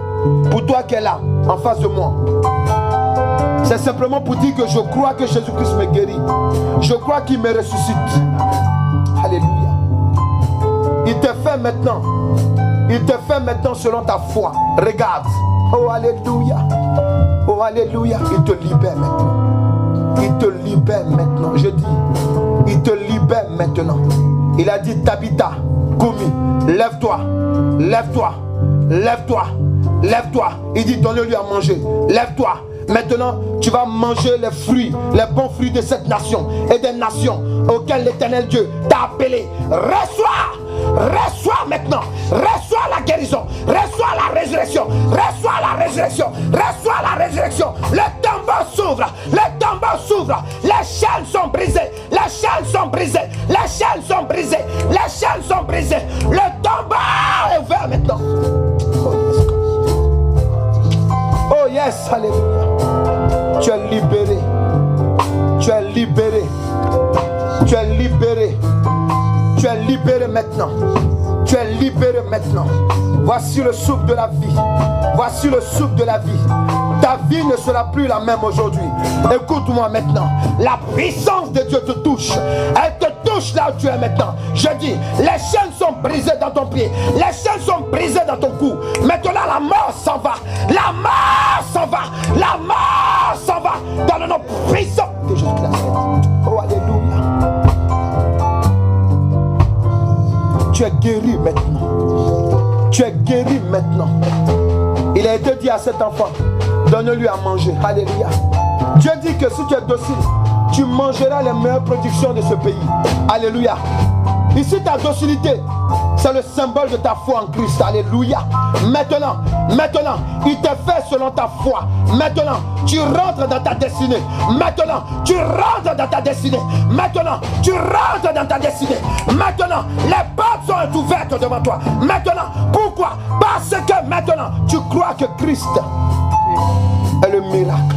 pour toi qui es là, en face de moi, c'est simplement pour dire que je crois que Jésus-Christ me guérit. Je crois qu'il me ressuscite. Alléluia. Il te fait maintenant. Il te fait maintenant selon ta foi. Regarde. Oh, alléluia. Oh, alléluia. Il te libère maintenant. Il te libère maintenant. Je dis, il te libère maintenant. Il a dit, Tabitha, Koumi, lève-toi, lève-toi, lève-toi, lève-toi. Il dit, donnez-lui à manger. Lève-toi. Maintenant, tu vas manger les fruits, les bons fruits de cette nation et des nations auxquelles l'Éternel Dieu t'a appelé. Reçois maintenant. Reçois la guérison. Reçois la résurrection. Reçois la résurrection. Reçois la résurrection. Le tombeau s'ouvre. Le tombeau s'ouvre. Les chaînes sont brisées. Les chaînes sont brisées. Les chaînes sont brisées. Les chaînes sont brisées. Le tombeau est ouvert maintenant. Oh yes, alléluia. libéré. Tu es libéré. Tu es libéré. Tu es libéré maintenant. Tu es libéré maintenant. Voici le souffle de la vie. Voici le souffle de la vie. Ta vie ne sera plus la même aujourd'hui. Écoute-moi maintenant. La puissance de Dieu te touche. Elle te touche là où tu es maintenant. Je dis, les chaînes sont brisées dans ton pied. Les chaînes sont brisées dans ton cou. Maintenant la mort s'en va. La mort s'en va. La mort s'en va. Dans le nom puissant de Jésus-Christ. Oh, alléluia. Tu es guéri maintenant. Tu es guéri maintenant. Il a été dit à cet enfant, donne-lui à manger. Alléluia. Dieu dit que si tu es docile, tu mangeras les meilleures productions de ce pays. Alléluia. Ici, ta docilité, c'est le symbole de ta foi en Christ. Alléluia. Maintenant, il te fait selon ta foi. Maintenant, tu rentres dans ta destinée. Maintenant, tu rentres dans ta destinée. Maintenant, tu rentres dans ta destinée. Maintenant, les portes sont ouvertes devant toi. Maintenant, pourquoi? Parce que maintenant, tu crois que Christ est le miracle.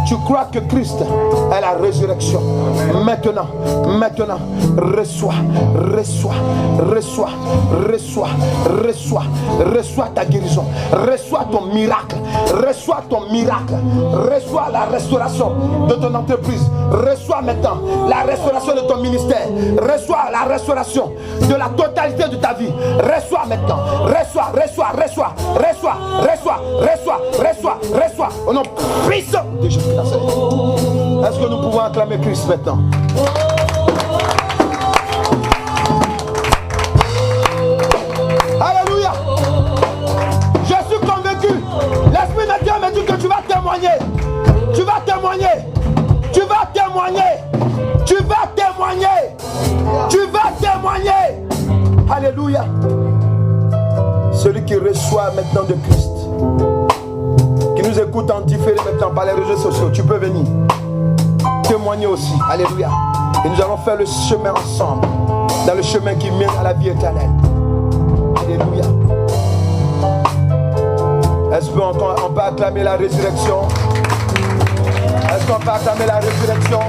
Tu crois que Christ est la résurrection. Maintenant, reçois ta guérison. Reçois ton miracle. Reçois la restauration de ton entreprise. Reçois maintenant la restauration de ton ministère. Reçois la restauration de la totalité de ta vie. Reçois maintenant. Reçois. Au nom puissant de Jésus. Est-ce que nous pouvons acclamer Christ maintenant? Alléluia. Je suis convaincu. L'Esprit de Dieu me dit que tu vas témoigner. Tu vas témoigner. Tu vas témoigner. Tu vas témoigner. Tu vas témoigner. Alléluia. Celui qui reçoit maintenant de Christ, qui nous écoute en différé maintenant par les réseaux sociaux, tu peux venir témoigner aussi. Alléluia. Et nous allons faire le chemin ensemble, dans le chemin qui mène à la vie éternelle. Alléluia. Est-ce qu'on peut acclamer la résurrection? Est-ce qu'on peut acclamer la résurrection?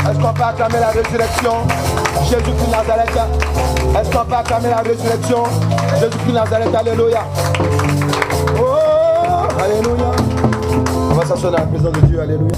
Est-ce qu'on peut acclamer la résurrection? Jésus-Christ de Nazareth. Est-ce qu'on peut acclamer la résurrection? Jésus-Christ de Nazareth. Alléluia. Oh, alléluia. On va s'asseoir dans la présence de Dieu. Alléluia.